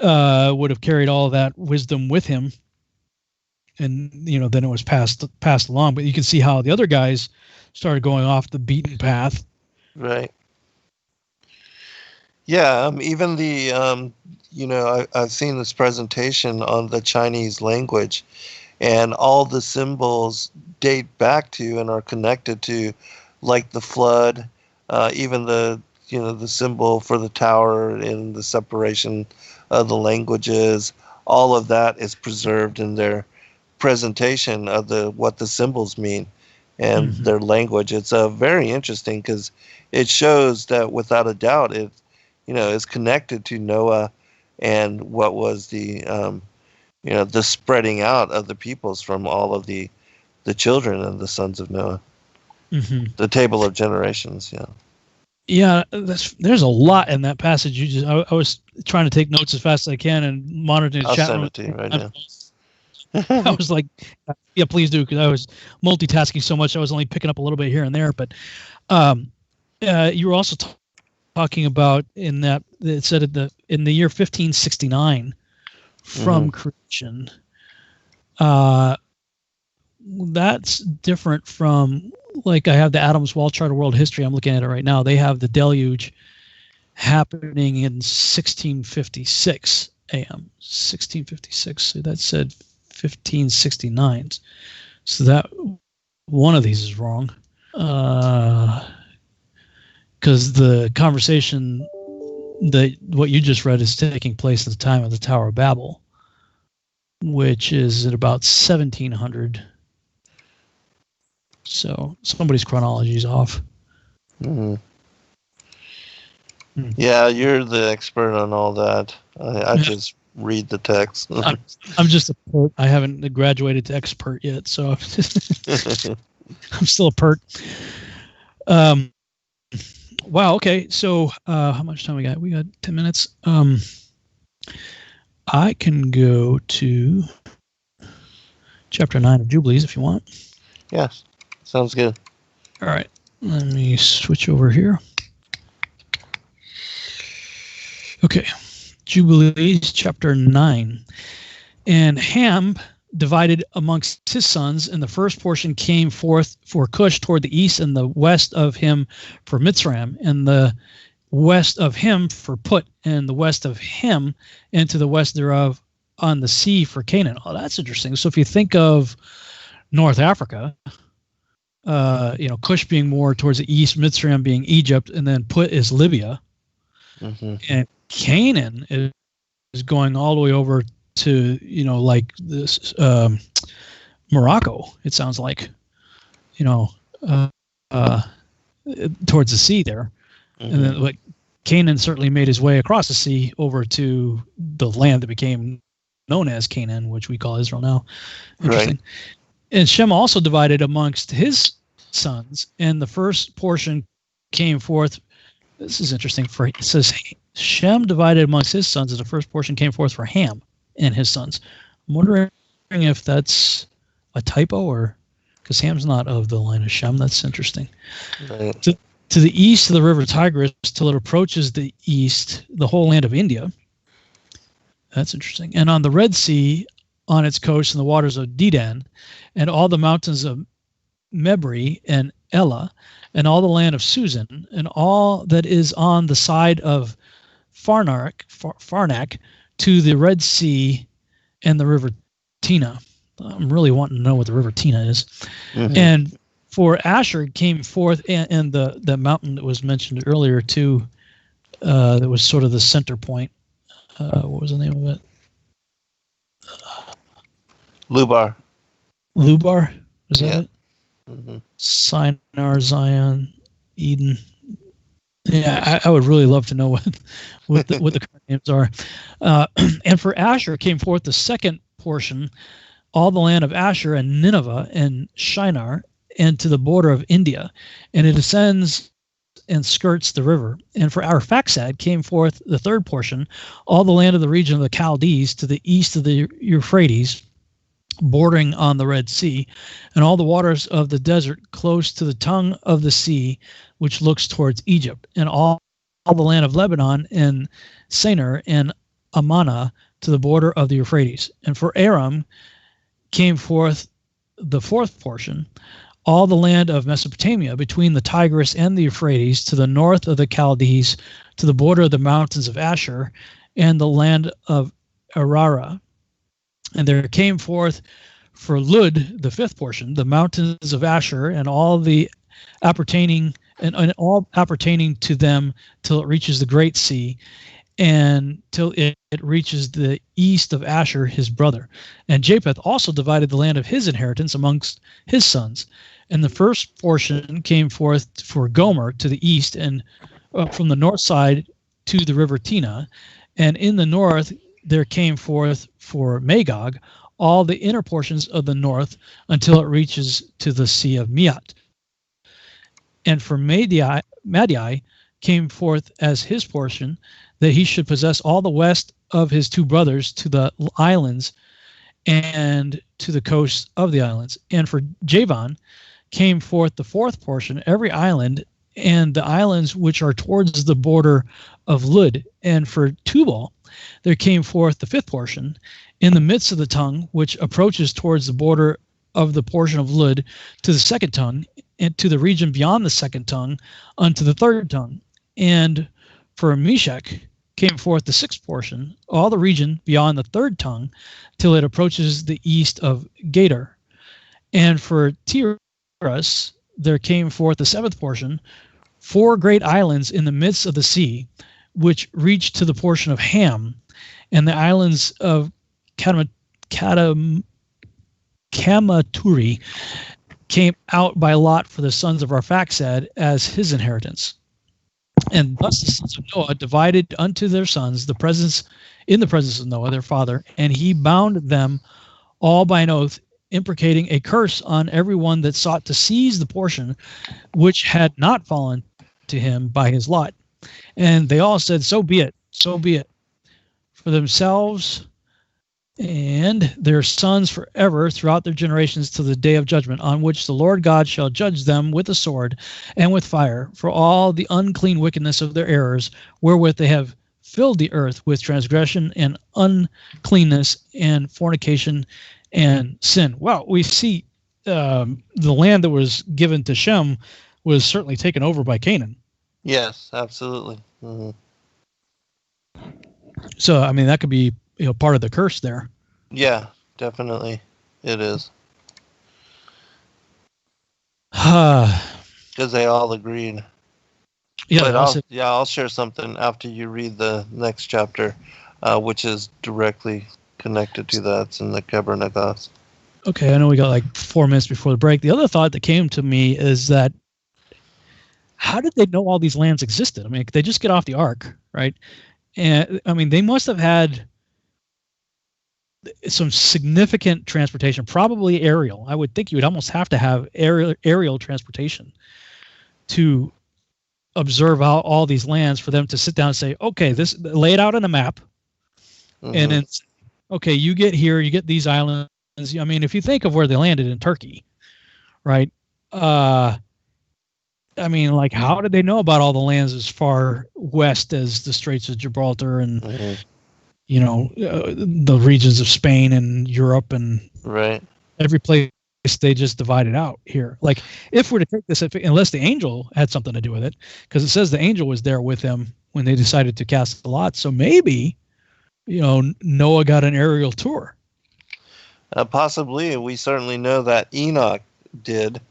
would have carried all of that wisdom with him. And, then it was passed along. But you can see how the other guys started going off the beaten path. Right. Yeah. Even the, I've seen this presentation on the Chinese language, and all the symbols date back to and are connected to, like the flood, even the symbol for the tower and the separation of the languages. All of that is preserved in their presentation of what the symbols mean and their language. It's very interesting because it shows that without a doubt it is connected to Noah and what was the the spreading out of the peoples from all of the children and the sons of Noah. The table of generations. Yeah, there's a lot in that passage. I was trying to take notes as fast as I can and monitor the I'll chat send room. it to you right now. I was like, yeah, please do, because I was multitasking so much. I was only picking up a little bit here and there. But you were also talking about in that it said in the year 1569 from creation. That's different from, like, I have the Adams Wall Chart of World History. I'm looking at it right now. They have the deluge happening in 1656 a.m. 1656. So that said 1569. So that one of these is wrong. Because the conversation that what you just read is taking place at the time of the Tower of Babel, which is at about 1700. So somebody's chronology is off. Yeah, you're the expert on all that. I just read the text. I'm just a pert. I haven't graduated to expert yet, so I'm still a pert. Wow. Okay. So how much time we got? We got 10 minutes. I can go to chapter 9 of Jubilees if you want. Yes. Sounds good. All right. Let me switch over here. Okay. Jubilees chapter 9. And Ham divided amongst his sons, and the first portion came forth for Cush toward the east, and the west of him for Mitzrayim, and the west of him for Put, and the west of him and to the west thereof on the sea for Canaan. Oh, that's interesting. So if you think of North Africa, Cush being more towards the east, Mitzrayim being Egypt, and then Put is Libya, and Canaan is going all the way over to like this Morocco. It sounds like towards the sea there, and then like Canaan certainly made his way across the sea over to the land that became known as Canaan, which we call Israel now. Interesting. Right. And Shem also divided amongst his sons, and the first portion came forth. This is interesting. It says Shem divided amongst his sons, and the first portion came forth for Ham and his sons. I'm wondering if that's a typo, or because Ham's not of the line of Shem. That's interesting. Right. To the east of the river Tigris, till it approaches the east, the whole land of India. That's interesting. And on the Red Sea, on its coast, in the waters of Dedan, and all the mountains of Mebri and Elah, and all the land of Susan, and all that is on the side of Farnak, to the Red Sea and the river Tina. I'm really wanting to know what the river Tina is. And for Asher came forth, and the mountain that was mentioned earlier too, that was sort of the center point. What was the name of it? Lubar. Lubar? Was that it? Sinai, Zion, Eden. Yeah, I would really love to know what the current names are. And for Asher came forth the second portion, all the land of Asher and Nineveh and Shinar, and to the border of India, and it ascends and skirts the river. And for Arphaxad came forth the third portion, all the land of the region of the Chaldees to the east of the Euphrates, bordering on the Red Sea, and all the waters of the desert close to the tongue of the sea, which looks towards Egypt, and all the land of Lebanon and Sinir and Ammana to the border of the Euphrates. And for Aram came forth the fourth portion, all the land of Mesopotamia between the Tigris and the Euphrates to the north of the Chaldees, to the border of the mountains of Asher, and the land of Arara. And there came forth for Lud the fifth portion, the mountains of Asher, and all the appertaining and all appertaining to them, till it reaches the Great Sea, and till it reaches the east of Asher his brother. And Japheth also divided the land of his inheritance amongst his sons. And the first portion came forth for Gomer to the east, and from the north side to the river Tina. And in the north there came forth for Magog all the inner portions of the north, until it reaches to the Sea of Miat. And for Madai came forth as his portion, that he should possess all the west of his two brothers to the islands and to the coasts of the islands. And for Javan came forth the fourth portion, every island, and the islands which are towards the border of Lud. And for Tubal there came forth the fifth portion, in the midst of the tongue, which approaches towards the border of the portion of Lud, to the second tongue, and to the region beyond the second tongue, unto the third tongue. And for Meshach came forth the sixth portion, all the region beyond the third tongue, till it approaches the east of Gader. And for Tiras there came forth the seventh portion, 4 great islands in the midst of the sea, which reached to the portion of Ham, and the islands of Kamaturi came out by lot for the sons of Arphaxad as his inheritance. And thus the sons of Noah divided unto their sons in the presence of Noah their father, and he bound them all by an oath, imprecating a curse on every one that sought to seize the portion which had not fallen to him by his lot. And they all said, so be it, for themselves and their sons forever throughout their generations to the day of judgment, on which the Lord God shall judge them with the sword and with fire for all the unclean wickedness of their errors, wherewith they have filled the earth with transgression and uncleanness and fornication and sin. Well, we see the land that was given to Shem was certainly taken over by Canaan. Yes, absolutely. Mm-hmm. So, I mean, that could be part of the curse there. Yeah, definitely, it is. Because they all agreed. Yeah, but I'll share something after you read the next chapter, which is directly connected to that. It's in the Keber Nagas. Okay, I know we got like 4 minutes before the break. The other thought that came to me is that how did they know all these lands existed? I mean, they just get off the ark, right? And I mean, they must have had some significant transportation, probably aerial. I would think you would almost have to have aerial transportation to observe all these lands for them to sit down and say, okay, lay it out on a map. Mm-hmm. And then, okay, you get here, you get these islands. I mean, if you think of where they landed in Turkey, right? I mean, like, how did they know about all the lands as far west as the Straits of Gibraltar and, mm-hmm. The regions of Spain and Europe and right. Every place they just divided out here. Like, if we're to take this, unless the angel had something to do with it, because it says the angel was there with them when they decided to cast the lot. So maybe, Noah got an aerial tour. Possibly. We certainly know that Enoch did.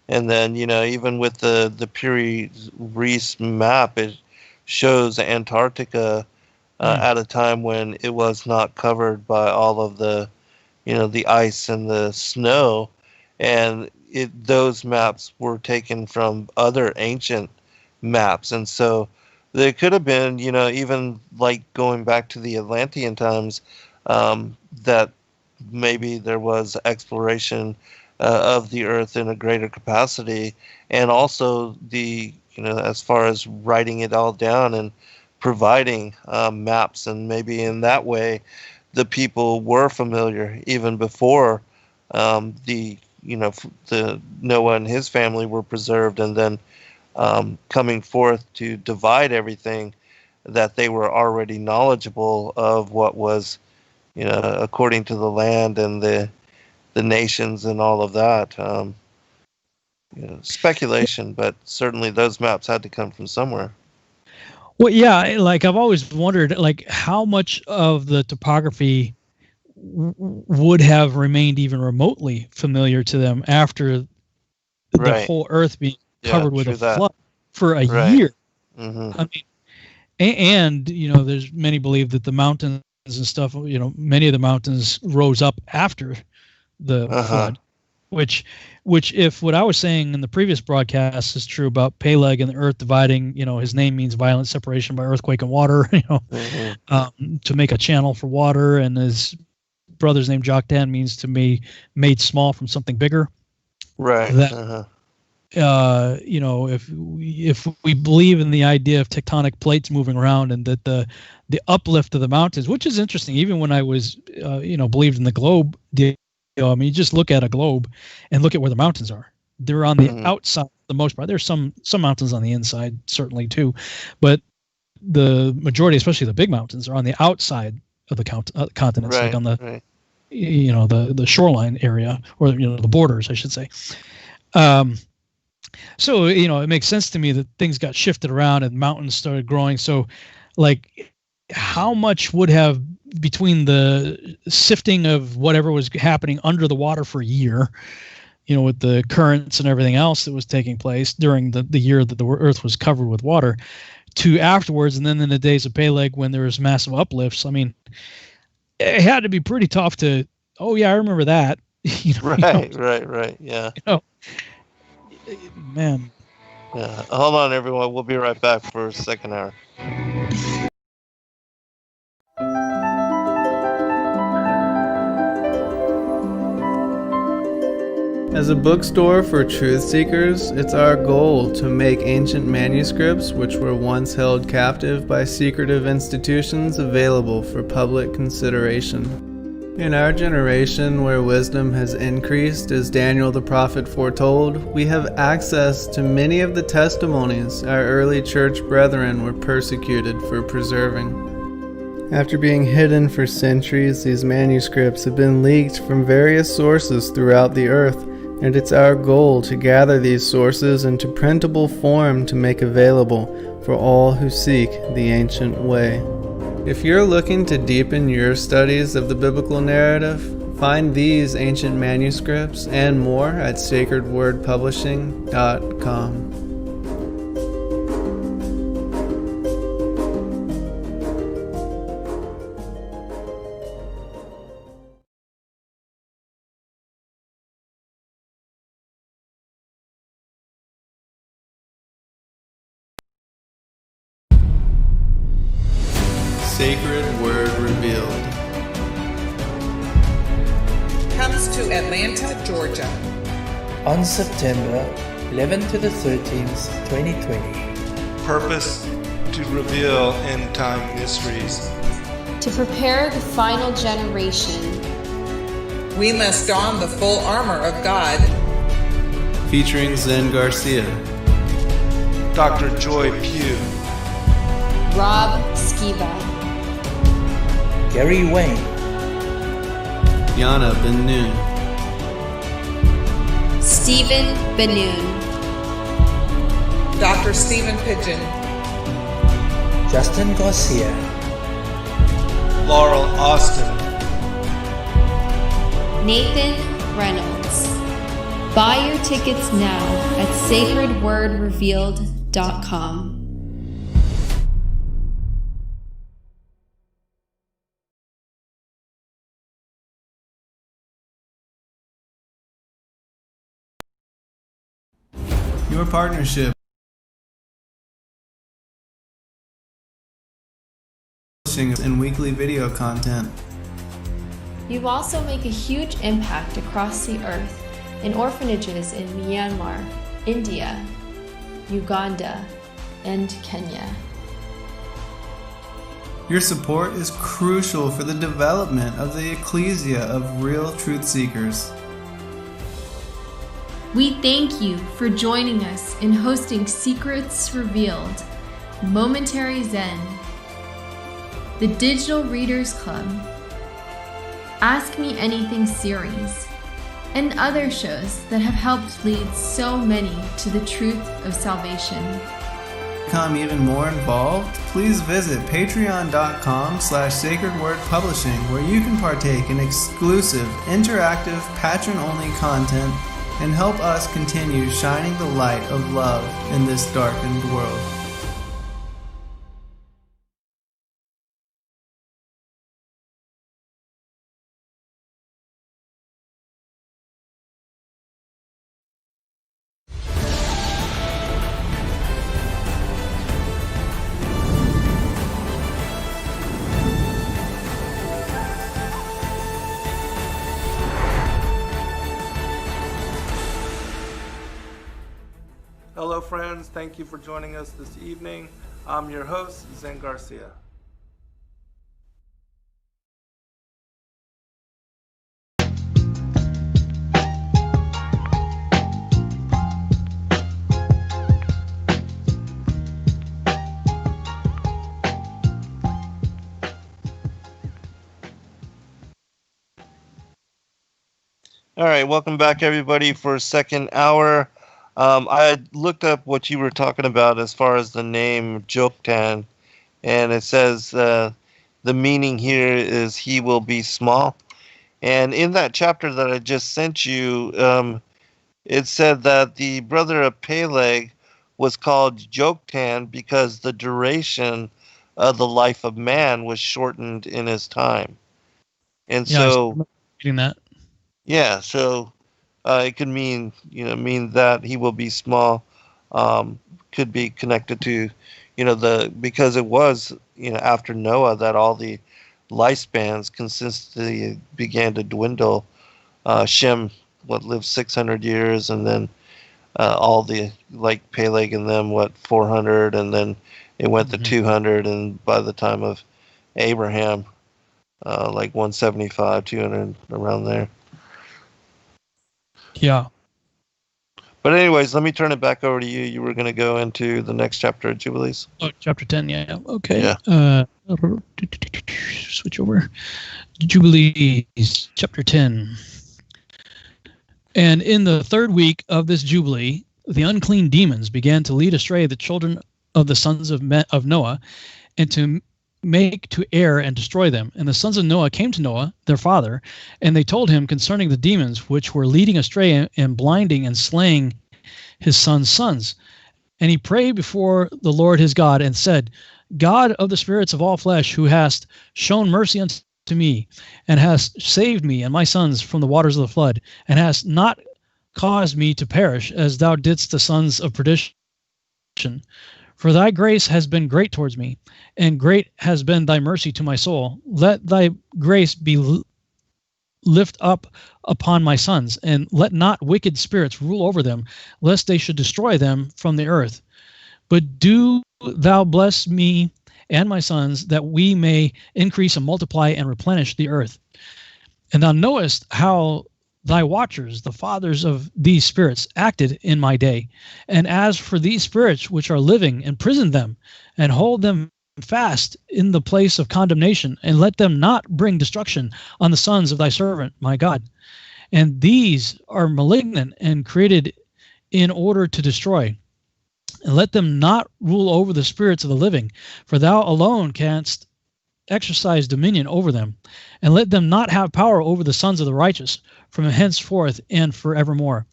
And then, even with the Piri Reis map, it shows Antarctica at a time when it was not covered by all of the, the ice and the snow. And those maps were taken from other ancient maps. And so there could have been, even like going back to the Atlantean times, that maybe there was exploration of the earth in a greater capacity, and also the as far as writing it all down and providing maps, and maybe in that way the people were familiar even before the Noah and his family were preserved, and then coming forth to divide everything, that they were already knowledgeable of what was according to the land and the nations and all of that. Speculation, but certainly those maps had to come from somewhere. Well, yeah, like I've always wondered, like how much of the topography would have remained even remotely familiar to them after the whole earth being covered with a flood for a year. Mm-hmm. I mean, and there's many believe that the mountains and stuff, many of the mountains rose up after the flood, which if what I was saying in the previous broadcast is true about Peleg and the earth dividing, his name means violent separation by earthquake and water, to make a channel for water, and his brother's name Joktan means to be made small from something bigger. Right. if we believe in the idea of tectonic plates moving around, and that the uplift of the mountains, which is interesting, even when I was believed in the globe deal. I mean, you just look at a globe and look at where the mountains are. They're on the outside for the most part. There's some mountains on the inside, certainly too, but the majority, especially the big mountains, are on the outside of the continents, like on the the shoreline area, or the borders, I should say. So it makes sense to me that things got shifted around and mountains started growing. So, like, how much would have, between the sifting of whatever was happening under the water for a year, with the currents and everything else that was taking place during the year that the Earth was covered with water, to afterwards, and then in the days of Peleg when there was massive uplifts. I mean, it had to be pretty tough to, oh yeah, I remember that. Right. Yeah. Man. Yeah. Hold on, everyone. We'll be right back for a second hour. As a bookstore for truth seekers, it's our goal to make ancient manuscripts which were once held captive by secretive institutions available for public consideration. In our generation, where wisdom has increased, as Daniel the prophet foretold, we have access to many of the testimonies our early church brethren were persecuted for preserving. After being hidden for centuries, these manuscripts have been leaked from various sources throughout the earth, and it's our goal to gather these sources into printable form to make available for all who seek the ancient way. If you're looking to deepen your studies of the biblical narrative, find these ancient manuscripts and more at sacredwordpublishing.com. Sacred Word Revealed comes to Atlanta, Georgia on September 11th to the 13th, 2020. Purpose: to reveal end-time mysteries. To prepare the final generation, we must don the full armor of God. Featuring Zen Garcia, Dr. Joy Pugh, Rob Skiba, Gary Wayne, Yana Ben Noon, Stephen Benoon, Dr. Stephen Pigeon, Justin Garcia, Laurel Austin, Nathan Reynolds. Buy your tickets now at sacredwordrevealed.com. your partnership and weekly video content. You also make a huge impact across the earth in orphanages in Myanmar, India, Uganda, and Kenya. Your support is crucial for the development of the ecclesia of real truth seekers. We thank you for joining us in hosting Secrets Revealed, Momentary Zen, the Digital Readers Club, Ask Me Anything series, and other shows that have helped lead so many to the truth of salvation. To become even more involved, please visit patreon.com/sacredwordpublishing, where you can partake in exclusive, interactive, patron-only content and help us continue shining the light of love in this darkened world. Thank you for joining us this evening. I'm your host, Zen Garcia. All right, welcome back, everybody, for a second hour. I had looked up what you were talking about as far as the name Joktan, and it says the meaning here is he will be small. And in that chapter that I just sent you, it said that the brother of Peleg was called Joktan because the duration of the life of man was shortened in his time. And so reading that. Yeah, so it could mean that he will be small. Could be connected to, because it was, after Noah that all the lifespans consistently began to dwindle. Shem, lived 600 years, and then all the, like Peleg and them, 400, and then it went to 200, and by the time of Abraham, 175, 200, around there. Yeah. But anyways, let me turn it back over to you. You were going to go into the next chapter of Jubilees. Oh, chapter 10, yeah. Okay. Yeah. Switch over. Jubilees, chapter 10. And in the third week of this Jubilee, the unclean demons began to lead astray the children of the sons of Noah, and to make to err and destroy them. And the sons of Noah came to Noah, their father, and they told him concerning the demons which were leading astray and blinding and slaying his sons. And he prayed before the Lord his God and said, God of the spirits of all flesh, who hast shown mercy unto me, and hast saved me and my sons from the waters of the flood, and hast not caused me to perish, as thou didst the sons of perdition. For thy grace has been great towards me, and great has been thy mercy to my soul. Let thy grace be lift up upon my sons, and let not wicked spirits rule over them, lest they should destroy them from the earth. But do thou bless me and my sons, that we may increase and multiply and replenish the earth. And thou knowest how thy watchers, the fathers of these spirits, acted in my day. And as for these spirits which are living, imprison them, and hold them fast in the place of condemnation, and let them not bring destruction on the sons of thy servant, my God. And these are malignant and created in order to destroy. And let them not rule over the spirits of the living, for thou alone canst exercise dominion over them. And let them not have power over the sons of the righteous, from henceforth and forevermore.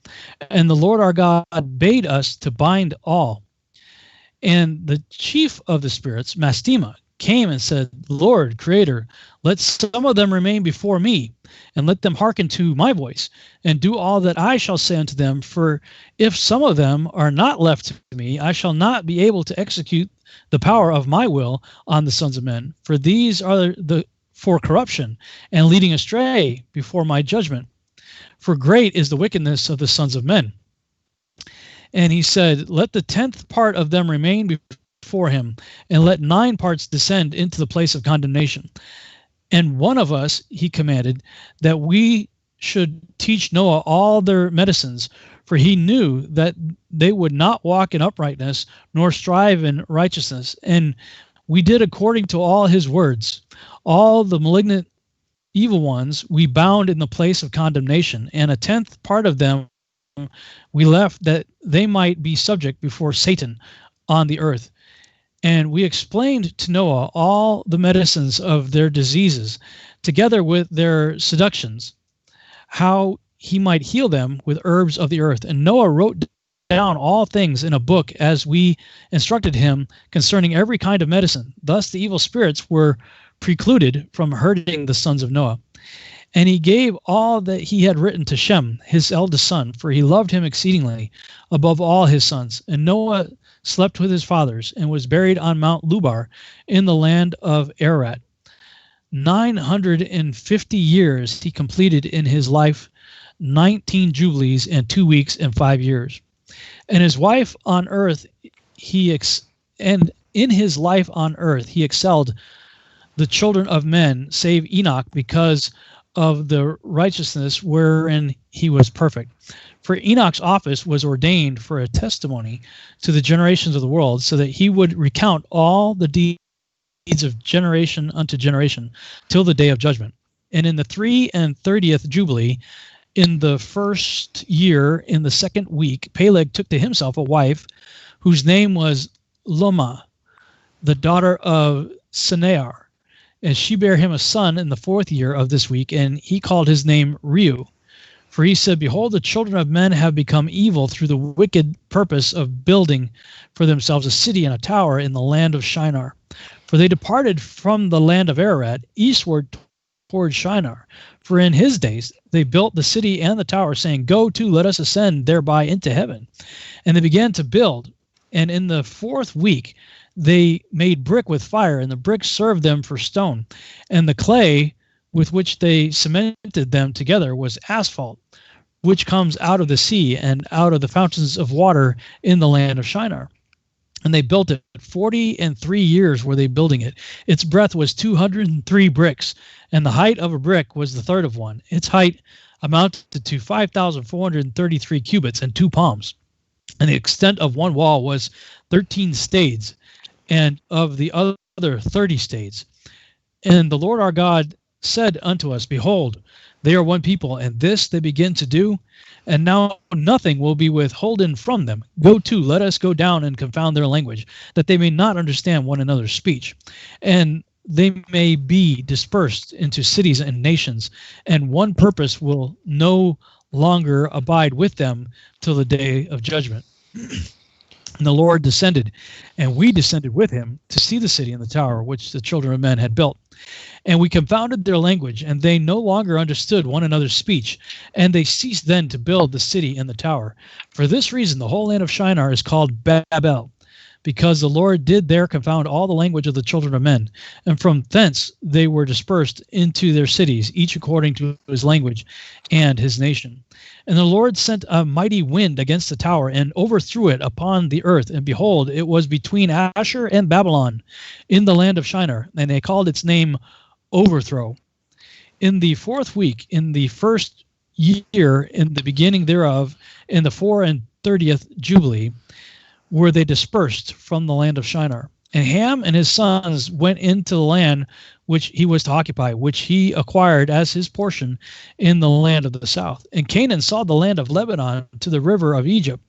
And the Lord our God bade us to bind all. And the chief of the spirits, Mastema, came and said, Lord, Creator, let some of them remain before me, and let them hearken to my voice, and do all that I shall say unto them. For if some of them are not left to me, I shall not be able to execute the power of my will on the sons of men. For these are for corruption, and leading astray before my judgment. For great is the wickedness of the sons of men. And he said, let the 10th part of them remain before him, and let 9 parts descend into the place of condemnation. And one of us, he commanded, that we should teach Noah all their medicines, for he knew that they would not walk in uprightness, nor strive in righteousness. And we did according to all his words. All the malignant evil ones we bound in the place of condemnation, and a 10th part of them we left, that they might be subject before Satan on the earth. And we explained to Noah all the medicines of their diseases, together with their seductions, how he might heal them with herbs of the earth. And Noah wrote down all things in a book, as we instructed him concerning every kind of medicine. Thus the evil spirits were precluded from hurting the sons of Noah. And he gave all that he had written to Shem, his eldest son, for he loved him exceedingly above all his sons. And Noah slept with his fathers, and was buried on Mount Lubar in the land of Ararat. 950 years he completed in his life, 19 jubilees and 2 weeks and 5 years. And his wife on earth, and in his life on earth, he excelled the children of men, save Enoch, because of the righteousness wherein he was perfect. For Enoch's office was ordained for a testimony to the generations of the world, so that he would recount all the deeds of generation unto generation, till the day of judgment. And in the 33rd Jubilee, in the first year, in the second week, Peleg took to himself a wife, whose name was Loma, the daughter of Sinear. And she bare him a son in the 4th year of this week, and he called his name Reu. For he said, Behold, the children of men have become evil through the wicked purpose of building for themselves a city and a tower in the land of Shinar. For they departed from the land of Ararat eastward toward Shinar. For in his days they built the city and the tower, saying, Go to, let us ascend thereby into heaven. And they began to build. And in the 4th week they made brick with fire, and the brick served them for stone. And the clay with which they cemented them together was asphalt, which comes out of the sea and out of the fountains of water in the land of Shinar. And they built it. 43 years were they building it. Its breadth was 203 bricks, and the height of a brick was the third of one. Its height amounted to 5,433 cubits and 2 palms. And the extent of one wall was 13 stades, and of the other 30 stades. And the Lord our God said unto us, Behold, they are one people, and this they begin to do, and now nothing will be withholden from them. Go to, let us go down and confound their language, that they may not understand one another's speech. And they may be dispersed into cities and nations, and one purpose will no longer abide with them till the day of judgment. And the Lord descended, and we descended with him to see the city and the tower which the children of men had built. And we confounded their language, and they no longer understood one another's speech. And they ceased then to build the city and the tower. For this reason, the whole land of Shinar is called Babel, because the Lord did there confound all the language of the children of men. And from thence they were dispersed into their cities, each according to his language and his nation. And the Lord sent a mighty wind against the tower, and overthrew it upon the earth. And behold, it was between Asshur and Babylon, in the land of Shinar. And they called its name Overthrow. In the 4th week, in the 1st year, in the beginning thereof, in the 34th Jubilee, were they dispersed from the land of Shinar. And Ham and his sons went into the land which he was to occupy, which he acquired as his portion in the land of the south. And Canaan saw the land of Lebanon to the river of Egypt,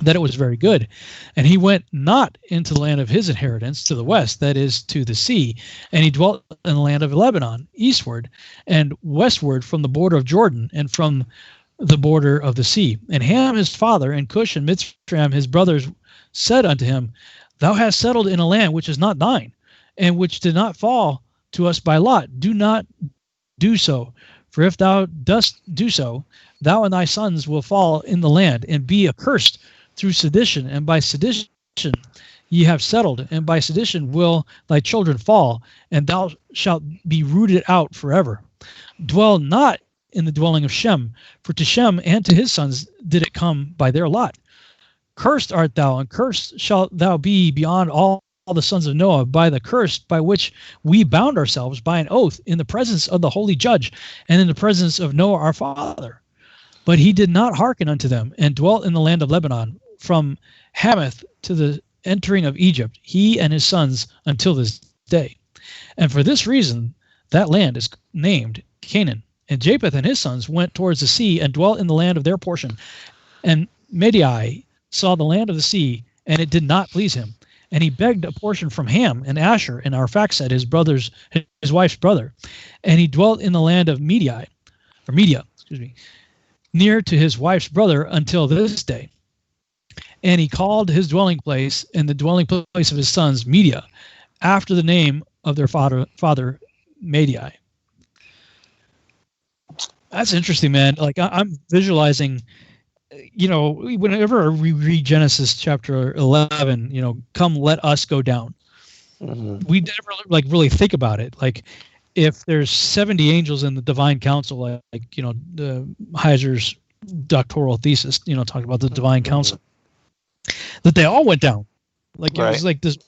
that it was very good. And he went not into the land of his inheritance to the west, that is, to the sea. And he dwelt in the land of Lebanon, eastward and westward from the border of Jordan, and from the border of the sea. And Ham his father, and Cush and Mitzrayim his brothers, said unto him, Thou hast settled in a land which is not thine, and which did not fall to us by lot. Do not do so. For if thou dost do so, thou and thy sons will fall in the land, and be accursed through sedition. And by sedition ye have settled, and by sedition will thy children fall, and thou shalt be rooted out forever. Dwell not in the dwelling of Shem, for to Shem and to his sons did it come by their lot. Cursed art thou, and cursed shalt thou be beyond all the sons of Noah, by the curse by which we bound ourselves by an oath in the presence of the holy judge, and in the presence of Noah our father. But he did not hearken unto them, and dwelt in the land of Lebanon, from Hamath to the entering of Egypt, he and his sons until this day. And for this reason that land is named Canaan. And Japheth and his sons went towards the sea, and dwelt in the land of their portion. And Medai saw the land of the sea, and it did not please him. And he begged a portion from Ham and Asher and Arphaxad, his wife's brother. And he dwelt in the land of Media, near to his wife's brother until this day. And he called his dwelling place and the dwelling place of his sons Media, after the name of their father Medai. That's interesting, man. Like I'm visualizing, whenever we read Genesis chapter 11, come let us go down. Mm-hmm. We never really think about it. Like if there's 70 angels in the Divine Counsel, the Heiser's doctoral thesis, talking about the Divine Counsel. that they all went down. Like it Right. was like this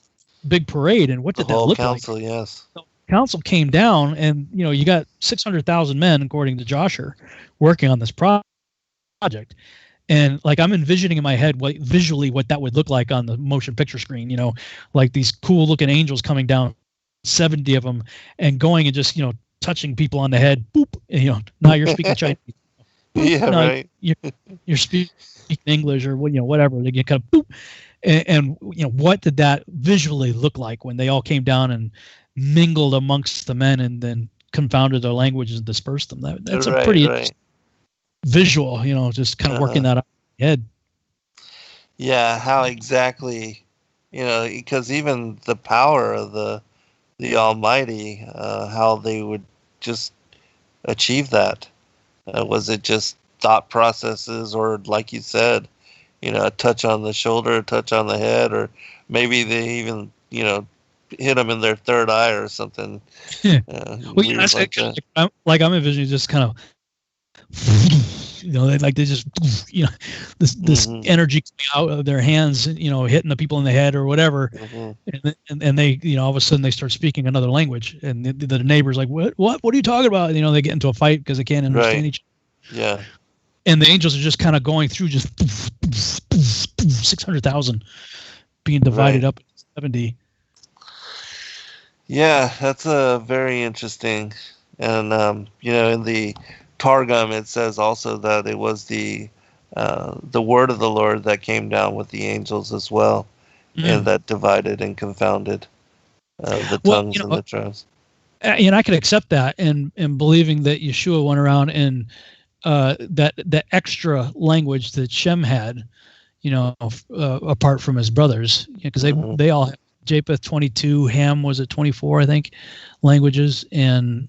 big parade. And what The did that whole look council, like? yes. Council came down, and you got 600,000 men, according to Josher, working on this project. And like I'm envisioning in my head visually what that would look like on the motion picture screen. Like these cool looking angels coming down, 70 of them, and going and just touching people on the head. Boop. And, now you're speaking Chinese. Yeah, no, right. You're speaking English or whatever. They get kind of boop. And what did that visually look like when they all came down and mingled amongst the men and then confounded their languages and dispersed them? That's a pretty visual, just kind of working that out in your head. Yeah, how exactly, because even the power of the Almighty, how they would just achieve that. Was it just thought processes, or like you said, a touch on the shoulder, a touch on the head, or maybe they even, hit them in their third eye or something. Well, that. I'm envisioning just kind of, they just, this energy coming out of their hands, hitting the people in the head or whatever, and they, all of a sudden they start speaking another language, and the neighbor's like, what are you talking about? They get into a fight because they can't understand each other. Yeah. And the angels are just kind of going through, just 600,000 being divided up into 70. Yeah, that's very interesting. And, in the Targum, it says also that it was the word of the Lord that came down with the angels as well, and that divided and confounded the tongues and the tribes. And I can accept that, and believing that Yeshua went around and that extra language that Shem had, apart from his brothers, because they all have Japheth 22, Ham was at 24, I think, languages, and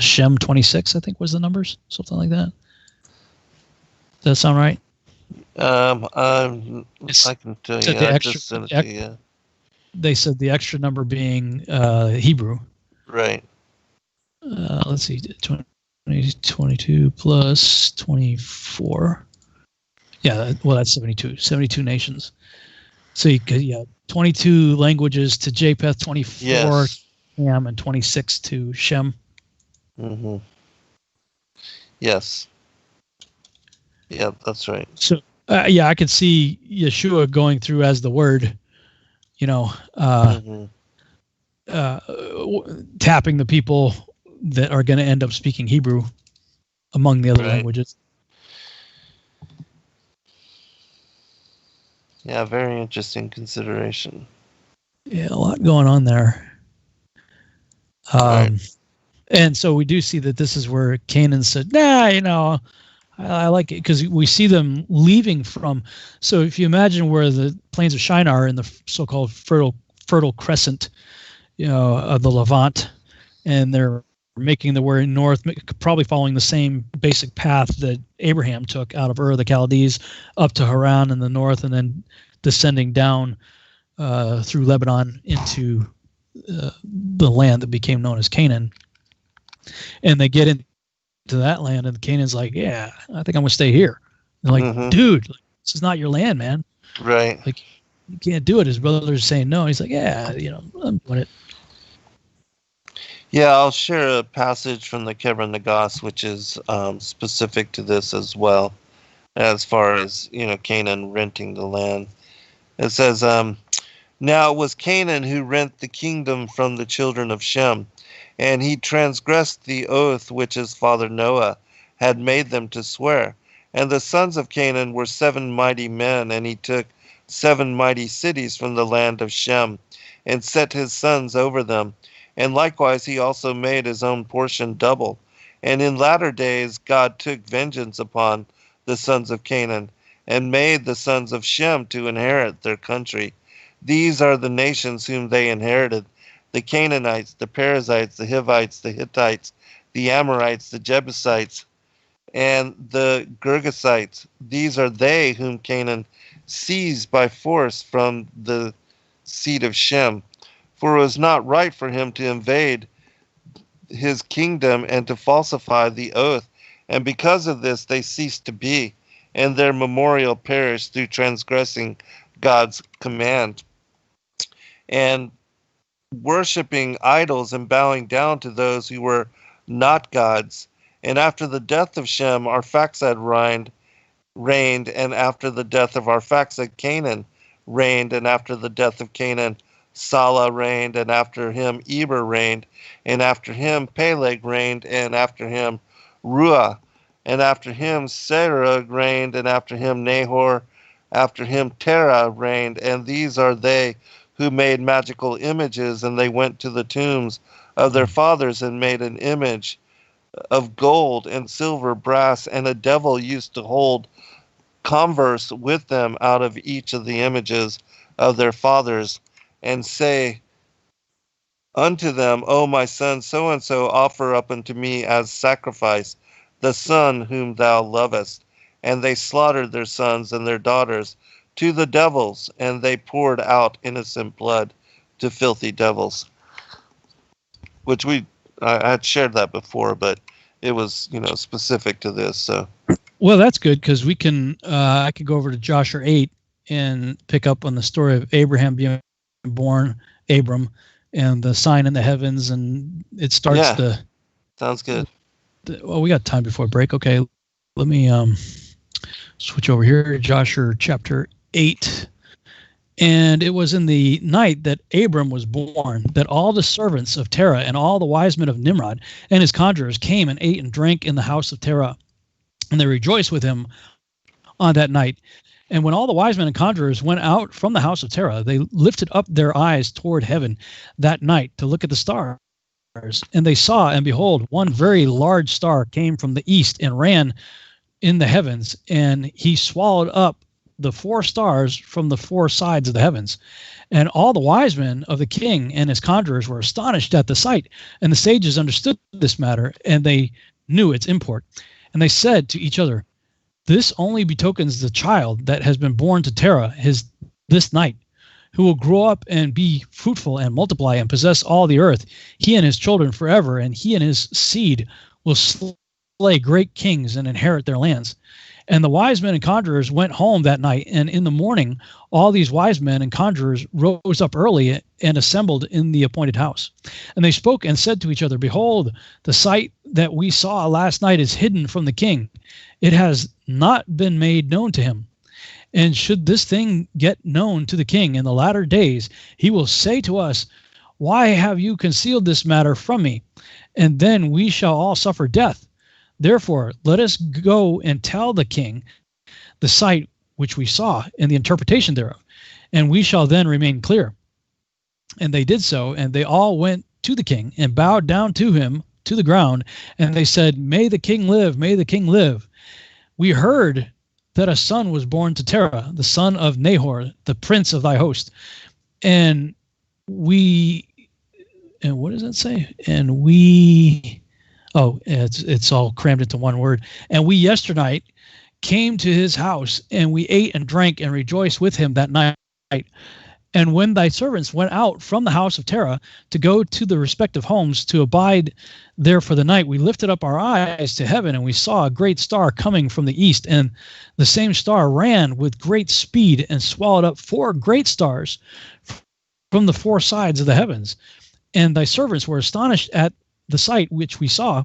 Shem 26, I think was the numbers, something like that. Does that sound right? I can tell you. I just sent it to you. They said the extra number being Hebrew. Right. Let's see, 22 plus 24. Yeah, well, that's 72. 72 nations. So you could, 22 languages to Japheth, 24 Ham, and 26 to Shem. Mm-hmm. Yes. Yeah, that's right. So, I could see Yeshua going through as the Word, tapping the people that are going to end up speaking Hebrew among the other languages. Yeah, very interesting consideration. Yeah, a lot going on there. And so we do see that this is where Canaan said, I like it, because we see them leaving from. So if you imagine where the plains of Shinar are in the so-called fertile crescent, of the Levant, and they're making their way north, probably following the same basic path that Abraham took out of Ur of the Chaldees up to Haran in the north, and then descending down through Lebanon into the land that became known as Canaan. And they get into that land, and Canaan's like, yeah, I think I'm gonna stay here. And they're like, dude, this is not your land, man. Right. Like, you can't do it. His brother's saying no. He's like, yeah, I'm doing it. Yeah, I'll share a passage from the Kebra Nagast, which is specific to this as well, as far as, Canaan renting the land. It says, now it was Canaan who rent the kingdom from the children of Shem, and he transgressed the oath which his father Noah had made them to swear. And the sons of Canaan were 7 mighty men, and he took 7 mighty cities from the land of Shem, and set his sons over them. And likewise he also made his own portion double. And in latter days God took vengeance upon the sons of Canaan, and made the sons of Shem to inherit their country. These are the nations whom they inherited: the Canaanites, the Perizzites, the Hivites, the Hittites, the Amorites, the Jebusites, and the Girgasites. These are they whom Canaan seized by force from the seed of Shem. For it was not right for him to invade his kingdom and to falsify the oath. And because of this they ceased to be. and their memorial perished through transgressing God's command. And worshiping idols and bowing down to those who were not gods. And after the death of Shem, Arphaxad reigned, and after the death of Arphaxad, Canaan reigned, and after the death of Canaan, Salah reigned, and after him Eber reigned, and after him Peleg reigned, and after him Ruah, and after him Serug reigned, and after him Nahor, after him Terah reigned, and these are they who made magical images, and they went to the tombs of their fathers and made an image of gold and silver, brass, and a devil used to hold converse with them out of each of the images of their fathers, and say unto them, O my son, so and so offer up unto me as sacrifice the son whom thou lovest. And they slaughtered their sons and their daughters to the devils, and they poured out innocent blood to filthy devils. Which I had shared that before, but it was, specific to this. So, well, that's good, because we can. I could go over to Joshua 8 and pick up on the story of Abraham being born, Abram, and the sign in the heavens, and it starts sounds good. Well, we got time before break. Okay, let me switch over here to Joshua chapter 8. And it was in the night that Abram was born that all the servants of Terah and all the wise men of Nimrod and his conjurers came and ate and drank in the house of Terah. And they rejoiced with him on that night. And when all the wise men and conjurers went out from the house of Terah, they lifted up their eyes toward heaven that night to look at the stars. And they saw, and behold, one very large star came from the east and ran in the heavens, and he swallowed up the 4 stars from the 4 sides of the heavens. And all the wise men of the king and his conjurers were astonished at the sight. And the sages understood this matter, and they knew its import. And they said to each other, this only betokens the child that has been born to Terah this night, who will grow up and be fruitful and multiply and possess all the earth, he and his children forever, and he and his seed will slay great kings and inherit their lands. And the wise men and conjurers went home that night, and in the morning all these wise men and conjurers rose up early and assembled in the appointed house. And they spoke and said to each other, behold, the sight that we saw last night is hidden from the king. It has not been made known to him. And should this thing get known to the king in the latter days, he will say to us, why have you concealed this matter from me? And then we shall all suffer death. Therefore, let us go and tell the king the sight which we saw and the interpretation thereof, and we shall then remain clear. And they did so, and they all went to the king and bowed down to him to the ground, and they said, may the king live, may the king live. We heard that a son was born to Terah, the son of Nahor, the prince of thy host. And what does that say? It's all crammed into one word. And we yesternight came to his house, and we ate and drank and rejoiced with him that night. And when thy servants went out from the house of Terah to go to the respective homes to abide there for the night, we lifted up our eyes to heaven, and we saw a great star coming from the east. And the same star ran with great speed and swallowed up 4 great stars from the 4 sides of the heavens. And thy servants were astonished at the sight which we saw,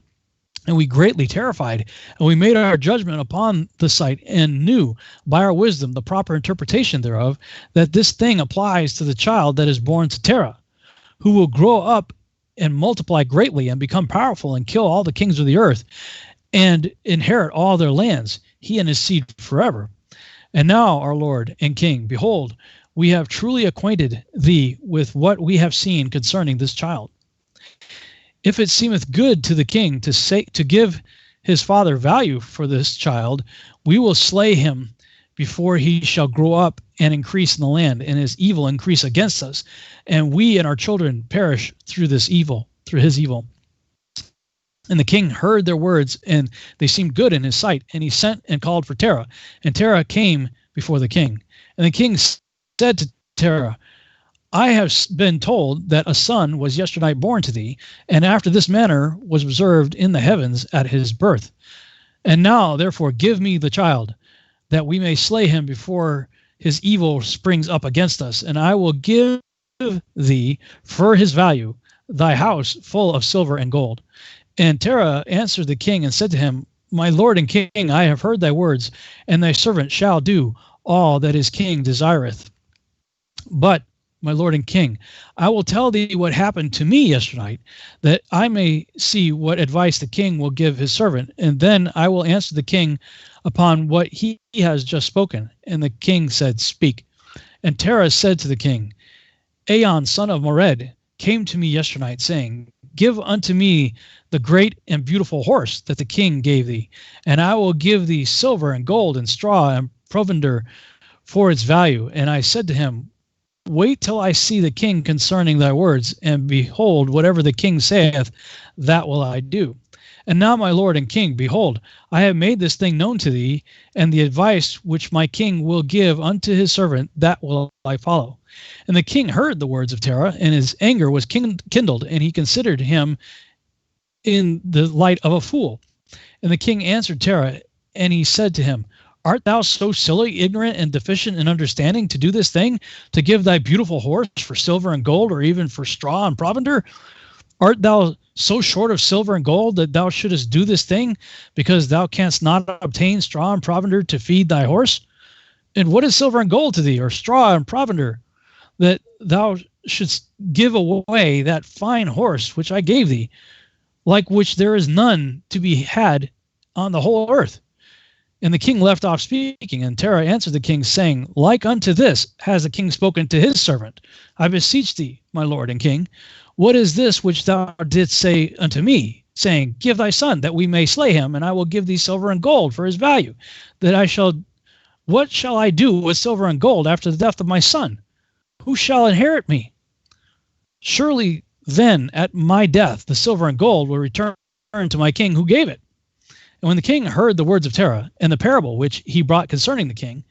and we greatly terrified, and we made our judgment upon the sight, and knew by our wisdom the proper interpretation thereof, that this thing applies to the child that is born to Terah, who will grow up and multiply greatly and become powerful and kill all the kings of the earth and inherit all their lands, he and his seed forever. And now, our Lord and King, behold, we have truly acquainted thee with what we have seen concerning this child. If it seemeth good to the king to give his father value for this child, we will slay him before he shall grow up and increase in the land, and his evil increase against us, and we and our children perish through his evil. And the king heard their words, and they seemed good in his sight, and he sent and called for Terah, and Terah came before the king. And the king said to Terah, I have been told that a son was yesternight born to thee, and after this manner was observed in the heavens at his birth. And now, therefore, give me the child. that we may slay him before his evil springs up against us. And I will give thee for his value thy house full of silver and gold. And Terah answered the king and said to him, My lord and king, I have heard thy words, and thy servant shall do all that his king desireth. But, my lord and king, I will tell thee what happened to me yesternight, that I may see what advice the king will give his servant, and then I will answer the king upon what he has just spoken. And the king said, Speak. And Terah said to the king, Aon, son of Mored, came to me yesternight, saying, Give unto me the great and beautiful horse that the king gave thee, and I will give thee silver and gold and straw and provender for its value. And I said to him, Wait till I see the king concerning thy words, and behold, whatever the king saith, that will I do. And now, my lord and king, behold, I have made this thing known to thee, and the advice which my king will give unto his servant, that will I follow. And the king heard the words of Terah, and his anger was kindled, and he considered him in the light of a fool. And the king answered Terah, and he said to him, Art thou so silly, ignorant, and deficient in understanding to do this thing, to give thy beautiful horse for silver and gold, or even for straw and provender? Art thou so short of silver and gold that thou shouldest do this thing, because thou canst not obtain straw and provender to feed thy horse? And what is silver and gold to thee, or straw and provender, that thou shouldst give away that fine horse which I gave thee, like which there is none to be had on the whole earth? And the king left off speaking, and Terah answered the king, saying, Like unto this has the king spoken to his servant. I beseech thee, my lord and king, what is this which thou didst say unto me, saying, Give thy son, that we may slay him, and I will give thee silver and gold for his value, what shall I do with silver and gold after the death of my son? Who shall inherit me? Surely then at my death the silver and gold will return to my king who gave it. And when the king heard the words of Terah and the parable which he brought concerning the king,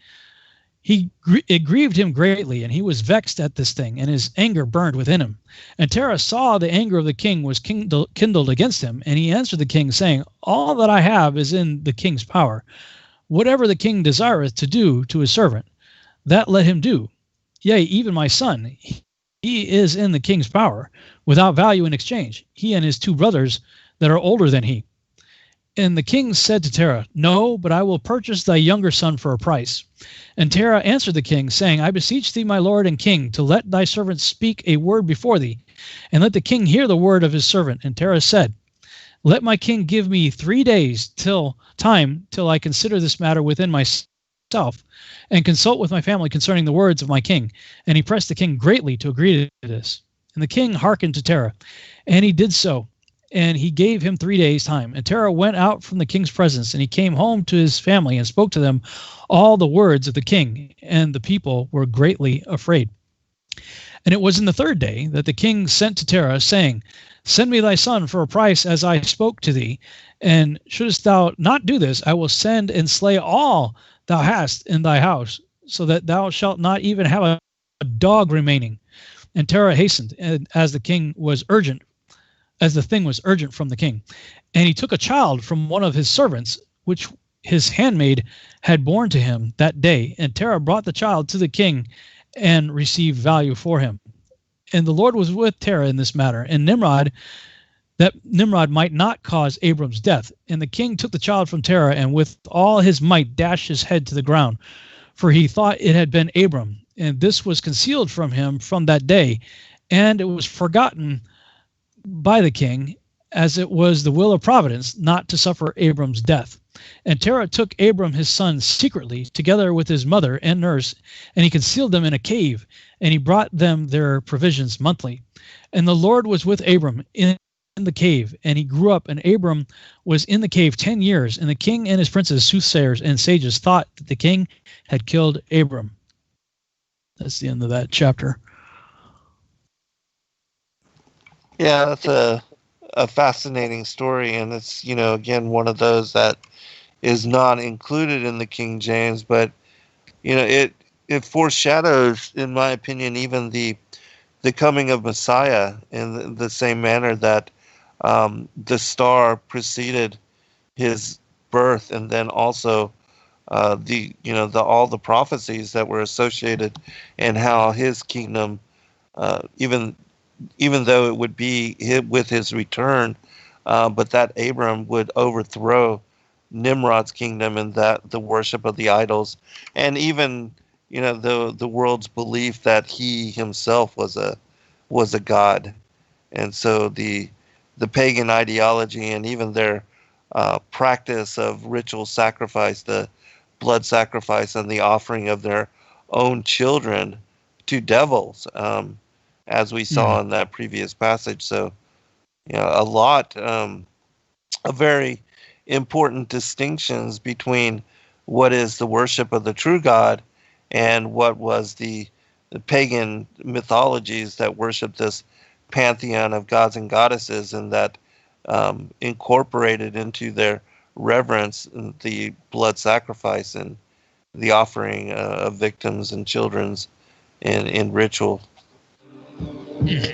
it grieved him greatly, and he was vexed at this thing, and his anger burned within him. And Terah saw the anger of the king was kindled against him, and he answered the king, saying, All that I have is in the king's power. Whatever the king desireth to do to his servant, that let him do. Yea, even my son, he is in the king's power, without value in exchange, he and his two brothers that are older than he. And the king said to Terah, No, but I will purchase thy younger son for a price. And Terah answered the king, saying, I beseech thee, my lord and king, to let thy servant speak a word before thee, and let the king hear the word of his servant. And Terah said, Let my king give me 3 days till I consider this matter within myself, and consult with my family concerning the words of my king. And he pressed the king greatly to agree to this. And the king hearkened to Terah, and he did so. And he gave him 3 days' time. And Terah went out from the king's presence, and he came home to his family and spoke to them all the words of the king. And the people were greatly afraid. And it was in the 3rd day that the king sent to Terah, saying, Send me thy son for a price, as I spoke to thee. And shouldest thou not do this, I will send and slay all thou hast in thy house, so that thou shalt not even have a dog remaining. And Terah hastened, and as the thing was urgent from the king. And he took a child from one of his servants, which his handmaid had borne to him that day. And Terah brought the child to the king and received value for him. And the Lord was with Terah in this matter, and that Nimrod might not cause Abram's death. And the king took the child from Terah, and with all his might dashed his head to the ground, for he thought it had been Abram. And this was concealed from him from that day, and it was forgotten by the king, as it was the will of providence not to suffer Abram's death. And Terah took Abram his son secretly, together with his mother and nurse, and he concealed them in a cave, and he brought them their provisions monthly. And the Lord was with Abram in the cave, and he grew up, and Abram was in the cave 10 years. And the king and his princes, soothsayers, and sages thought that the king had killed Abram. That's the end of that chapter. Yeah, that's a fascinating story, and it's, again, one of those that is not included in the King James, but, it foreshadows, in my opinion, even the coming of Messiah in the same manner that the star preceded his birth, and then also all the prophecies that were associated, and how his kingdom, even though it would be with his return, but that Abram would overthrow Nimrod's kingdom, and that the worship of the idols, and even the world's belief that he himself was a god. And so the pagan ideology, and even their practice of ritual sacrifice, the blood sacrifice, and the offering of their own children to devils, as we saw in that previous passage. So, a very important distinctions between what is the worship of the true God and what was the pagan mythologies that worship this pantheon of gods and goddesses, and that incorporated into their reverence the blood sacrifice and the offering of victims and children's in ritual.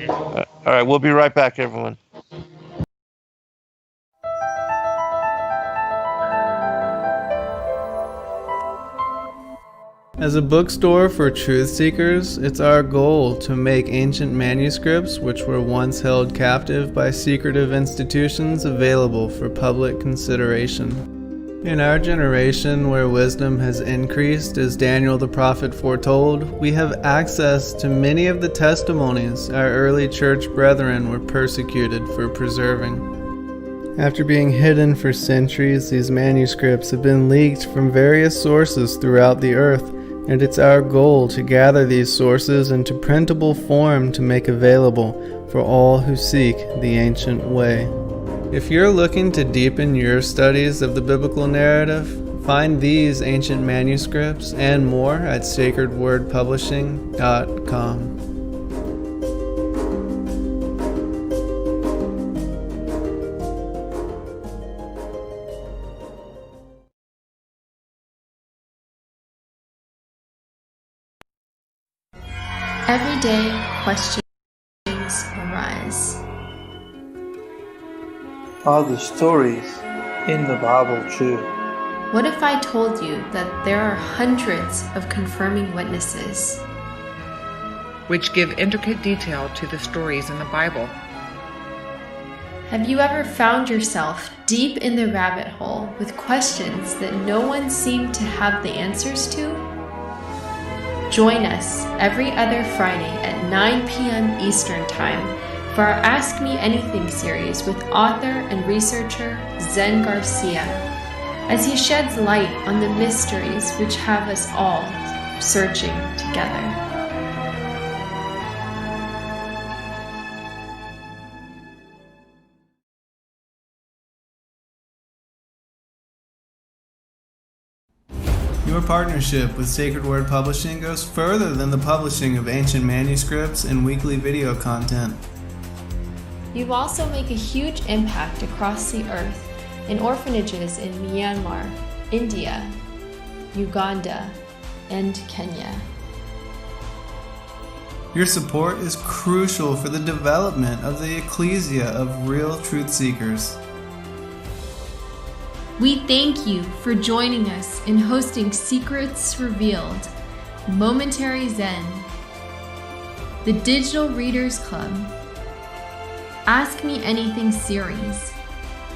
All right, we'll be right back, everyone. As a bookstore for truth seekers, it's our goal to make ancient manuscripts which were once held captive by secretive institutions available for public consideration. In our generation, where wisdom has increased as Daniel the prophet foretold, we have access to many of the testimonies our early church brethren were persecuted for preserving. After being hidden for centuries, these manuscripts have been leaked from various sources throughout the earth, and it's our goal to gather these sources into printable form to make available for all who seek the ancient way. If you're looking to deepen your studies of the biblical narrative, find these ancient manuscripts and more at sacredwordpublishing.com. Everyday questions arise. Are the stories in the Bible true? What if I told you that there are hundreds of confirming witnesses, which give intricate detail to the stories in the Bible? Have you ever found yourself deep in the rabbit hole with questions that no one seemed to have the answers to? Join us every other Friday at 9 p.m. Eastern Time for our Ask Me Anything series with author and researcher Zen Garcia, as he sheds light on the mysteries which have us all searching together. Your partnership with Sacred Word Publishing goes further than the publishing of ancient manuscripts and weekly video content. You also make a huge impact across the earth in orphanages in Myanmar, India, Uganda, and Kenya. Your support is crucial for the development of the ecclesia of real truth seekers. We thank you for joining us in hosting Secrets Revealed, Momentary Zen, the Digital Readers Club, Ask Me Anything series,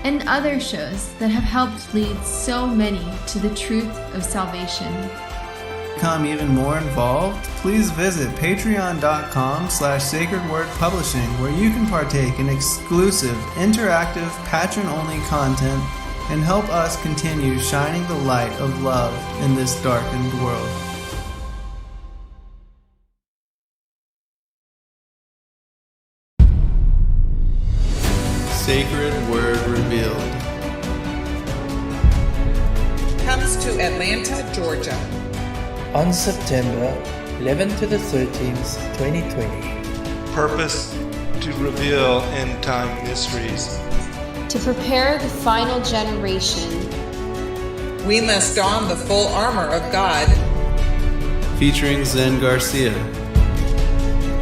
and other shows that have helped lead so many to the truth of salvation. To become even more involved, please visit patreon.com/sacredwordpublishing, where you can partake in exclusive, interactive, patron-only content and help us continue shining the light of love in this darkened world. Sacred Word Revealed comes to Atlanta, Georgia on September 11th to the 13th, 2020. Purpose to reveal end-time mysteries. To prepare the final generation, we must don the full armor of God. Featuring Zen Garcia,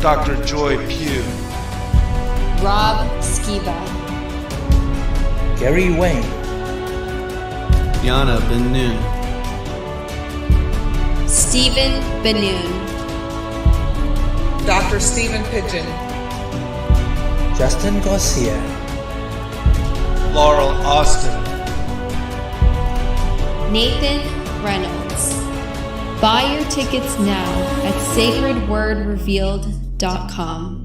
Dr. Joy Pugh, Rob Skiba, Gary Wayne, Yana Ben Noon, Stephen Benoon, Dr. Stephen Pigeon, Zen Garcia, Laurel Austin, Nathan Reynolds. Buy your tickets now at sacredwordrevealed.com.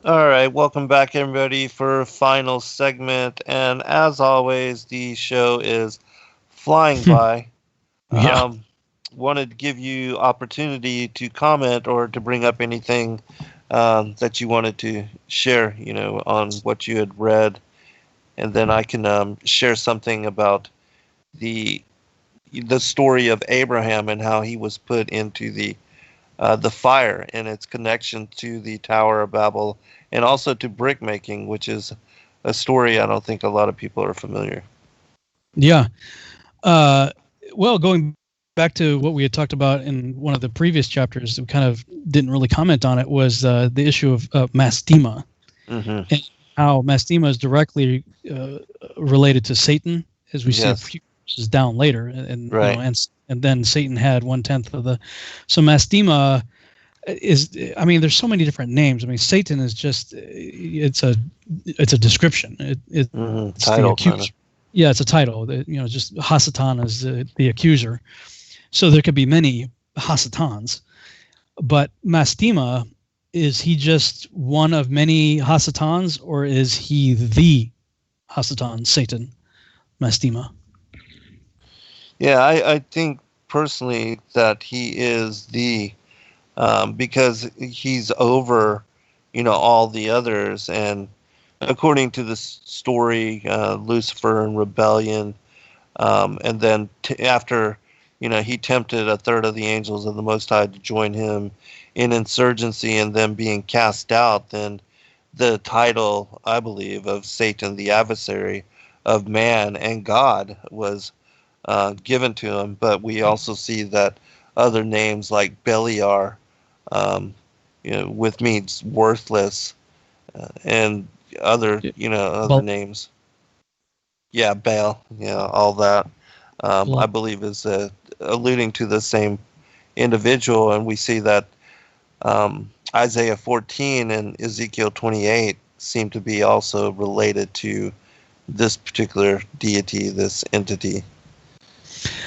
All right, welcome back, everybody, for a final segment. And as always, the show is flying by. Yeah. Wanted to give you opportunity to comment or to bring up anything that you wanted to share, on what you had read, and then I can share something about the story of Abraham and how he was put into the fire and its connection to the Tower of Babel and also to brick making, which is a story I don't think a lot of people are familiar. Yeah. Well, going back to what we had talked about in one of the previous chapters, we kind of didn't really comment on it, was the issue of mastema, and how mastema is directly related to Satan, as we see a few verses down later, and right. And then Satan had 1/10 of the. So mastema is, there's so many different names. Satan is just it's a description. It's title, the accuser. Yeah, it's a title. Just Hasatan is the accuser. So there could be many Hasatans, but mastema, is he just one of many Hasatans, or is he the Hasatan, Satan, mastema? Yeah, I think personally that he is the, because he's over, all the others. And according to the story, Lucifer and rebellion, and then after, he tempted a third of the angels of the Most High to join him in insurgency and then being cast out, then the title, I believe, of Satan, the adversary of man and God, was given to him. But we also see that other names like Beliar, with means worthless, and other names. Yeah, Baal. Yeah, all that. I believe is alluding to the same individual, and we see that Isaiah 14 and Ezekiel 28 seem to be also related to this particular deity, this entity.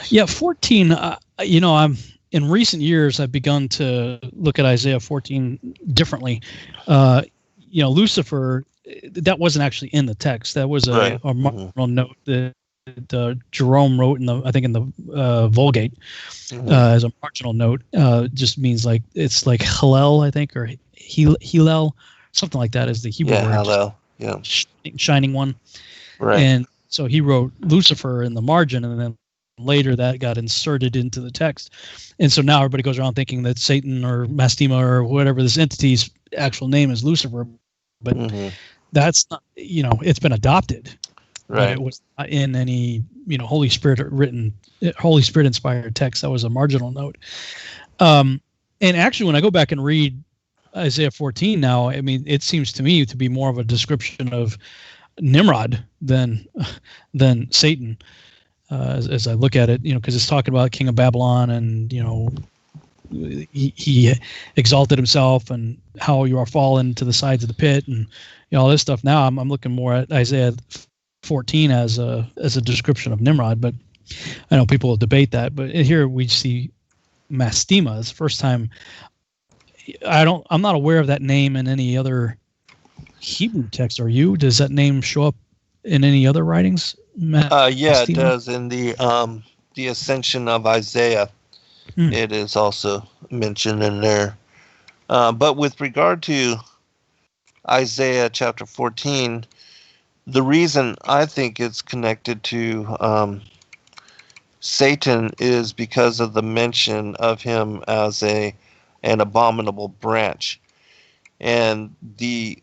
Yeah, 14. I'm in recent years I've begun to look at Isaiah 14 differently. Lucifer, that wasn't actually in the text. That was a marginal note that Jerome wrote in the Vulgate as a marginal note. Just means like it's like Hillel, I think, or Hillel, something like that is the Hebrew word. Hillel. Yeah, shining one. Right. And so he wrote Lucifer in the margin, and then later that got inserted into the text. And so now everybody goes around thinking that Satan or mastema or whatever this entity's actual name is Lucifer, but that's not, it's been adopted. Right. It was not in any, Holy Spirit inspired text. That was a marginal note. And actually, when I go back and read Isaiah 14 now, it seems to me to be more of a description of Nimrod than Satan. As I look at it, because it's talking about King of Babylon, and he exalted himself, and how you are fallen to the sides of the pit, and all this stuff. Now I'm looking more at Isaiah 14 as a description of Nimrod, but I know people will debate that. But here we see mastema. It's the first time. I'm not aware of that name in any other Hebrew text. Are you? Does that name show up in any other writings? Yeah, it does. In the Ascension of Isaiah, it is also mentioned in there. But with regard to Isaiah chapter 14, the reason I think it's connected to Satan is because of the mention of him as an abominable branch, and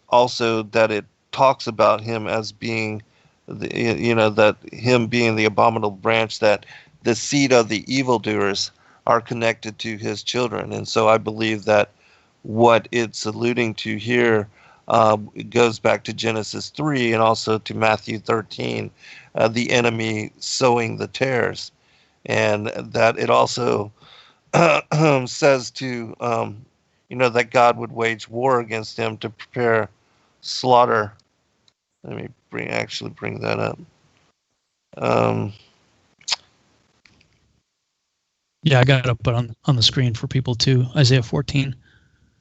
also that it talks about him as being that him being the abominable branch, that the seed of the evildoers are connected to his children. And so I believe that what it's alluding to here it goes back to Genesis 3 and also to Matthew 13, the enemy sowing the tares. And that it also says to, that God would wage war against him to prepare slaughter. Let me bring that up. Yeah, I got it up on the screen for people too. Isaiah 14.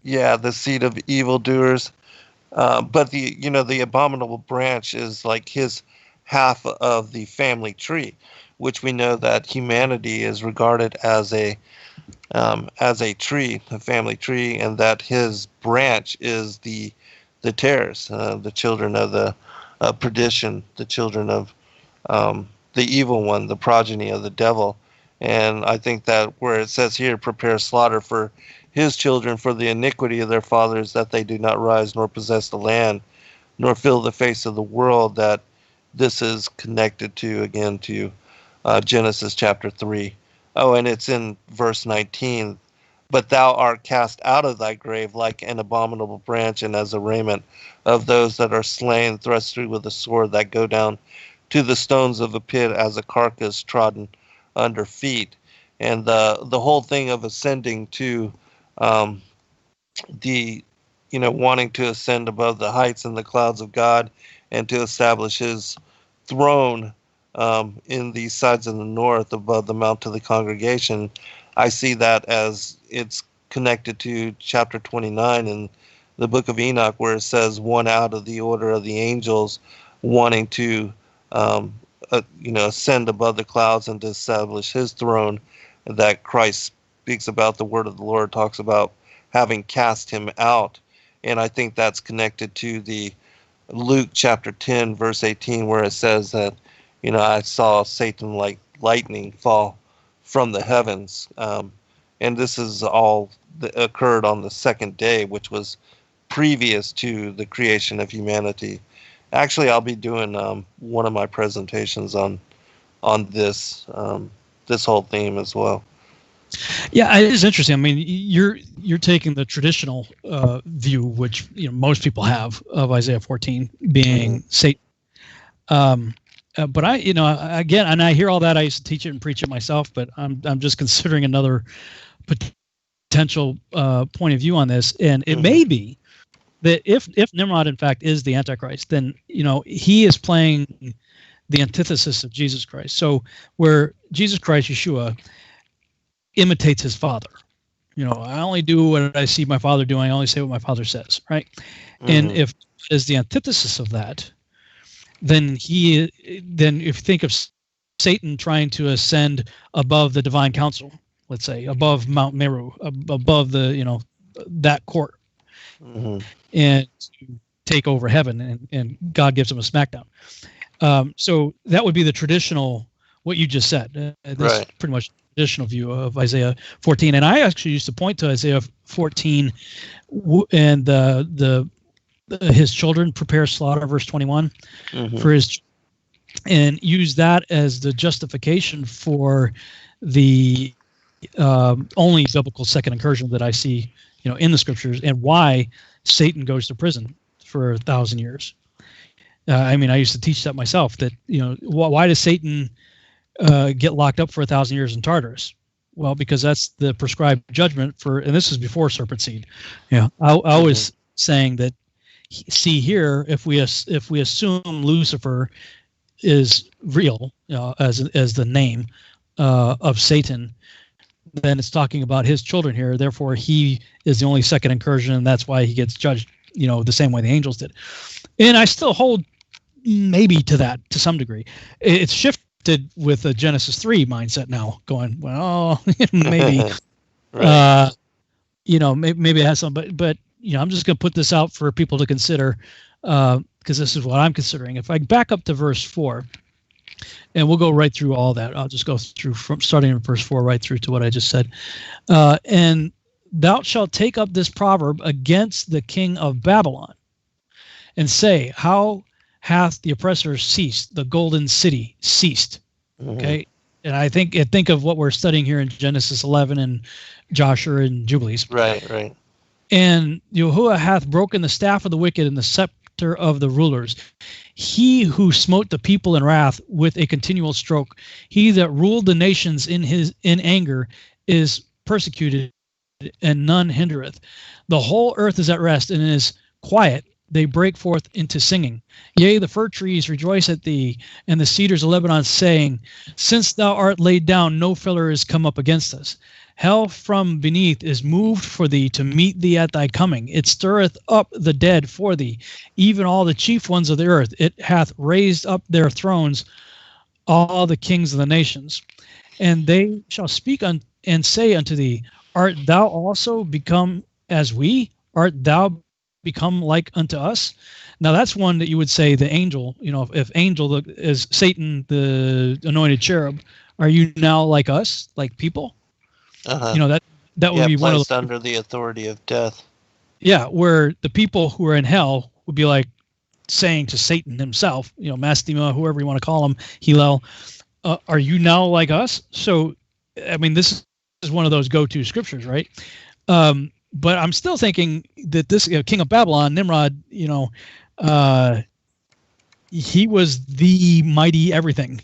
Yeah, the seed of evildoers. But the abominable branch is like his half of the family tree, which we know that humanity is regarded as a tree, a family tree, and that his branch is the tares, the children of the perdition, the children of the evil one, the progeny of the devil. And I think that where it says here, prepare slaughter for his children for the iniquity of their fathers, that they do not rise nor possess the land, nor fill the face of the world, that this is connected to, again, to Genesis chapter 3. Oh, and it's in verse 19. But thou art cast out of thy grave like an abominable branch, and as a raiment of those that are slain, thrust through with a sword, that go down to the stones of a pit as a carcass trodden under feet. And the whole thing of ascending to wanting to ascend above the heights and the clouds of God, and to establish his throne in the sides of the north above the mount of the congregation. I see that as it's connected to chapter 29 in the book of Enoch, where it says one out of the order of the angels wanting to ascend above the clouds and to establish his throne, that Christ speaks about. The word of the Lord talks about having cast him out. And I think that's connected to the Luke chapter 10 verse 18, where it says that I saw Satan like lightning fall from the heavens, and this is all that occurred on the second day, which was previous to the creation of humanity. Actually, I'll be doing one of my presentations on this whole theme as well. Yeah, it is interesting. I mean, you're taking the traditional view, which most people have, of Isaiah 14 being Satan. But again, and I hear all that. I used to teach it and preach it myself, but I'm just considering another potential point of view on this. And it may be that if Nimrod in fact is the Antichrist, then he is playing the antithesis of Jesus Christ. So where Jesus Christ, Yeshua, imitates his father. I only do what I see my father doing. I only say what my father says, right? And if is the antithesis of that, then if you think of Satan trying to ascend above the Divine Counsel, let's say above Mount Meru, above the that court, and to take over heaven, and God gives him a smackdown. So that would be the traditional, what you just said. That's pretty much the traditional view of Isaiah 14. And I actually used to point to Isaiah 14 and his children prepare slaughter, verse 21, for his, and use that as the justification for the only biblical second incursion that I see, in the scriptures, and why Satan goes to prison for 1,000 years. I used to teach that myself, that, why does Satan get locked up for 1,000 years in Tartarus? Well, because that's the prescribed judgment for, and this is before serpent seed. I was saying that, see here, if we assume Lucifer is real, as the name of Satan, then it's talking about his children here. Therefore, he is the only second incursion, and that's why he gets judged, the same way the angels did. And I still hold maybe to that to some degree. It's shifted with a Genesis 3 mindset now, going, well, maybe, maybe it has some, but I'm just going to put this out for people to consider, because this is what I'm considering. If I back up to verse 4, and we'll go right through all that. I'll just go through from starting in verse 4 right through to what I just said. And thou shalt take up this proverb against the king of Babylon, and say, how hath the oppressor ceased, the golden city ceased. Okay. And I think of what we're studying here in Genesis 11 and Joshua and Jubilees. Right. And Yahuwah hath broken the staff of the wicked and the scepter of the rulers. He who smote the people in wrath with a continual stroke, he that ruled the nations in anger is persecuted, and none hindereth. The whole earth is at rest and is quiet. They break forth into singing. Yea, the fir trees rejoice at thee, and the cedars of Lebanon, saying, since thou art laid down, no feller is come up against us. Hell from beneath is moved for thee to meet thee at thy coming. It stirreth up the dead for thee, even all the chief ones of the earth. It hath raised up their thrones, all the kings of the nations. And they shall speak and say unto thee, art thou also become as we? Art thou become like unto us? Now that's one that you would say the angel, if angel is Satan, the anointed cherub, are you now like us, like people? That would be one of under the authority of death. Yeah, where the people who are in hell would be like saying to Satan himself, Mastima, whoever you want to call him, Hillel, are you now like us? So, I mean, this is one of those go-to scriptures, right? But I'm still thinking that this king of Babylon, Nimrod, he was the mighty everything,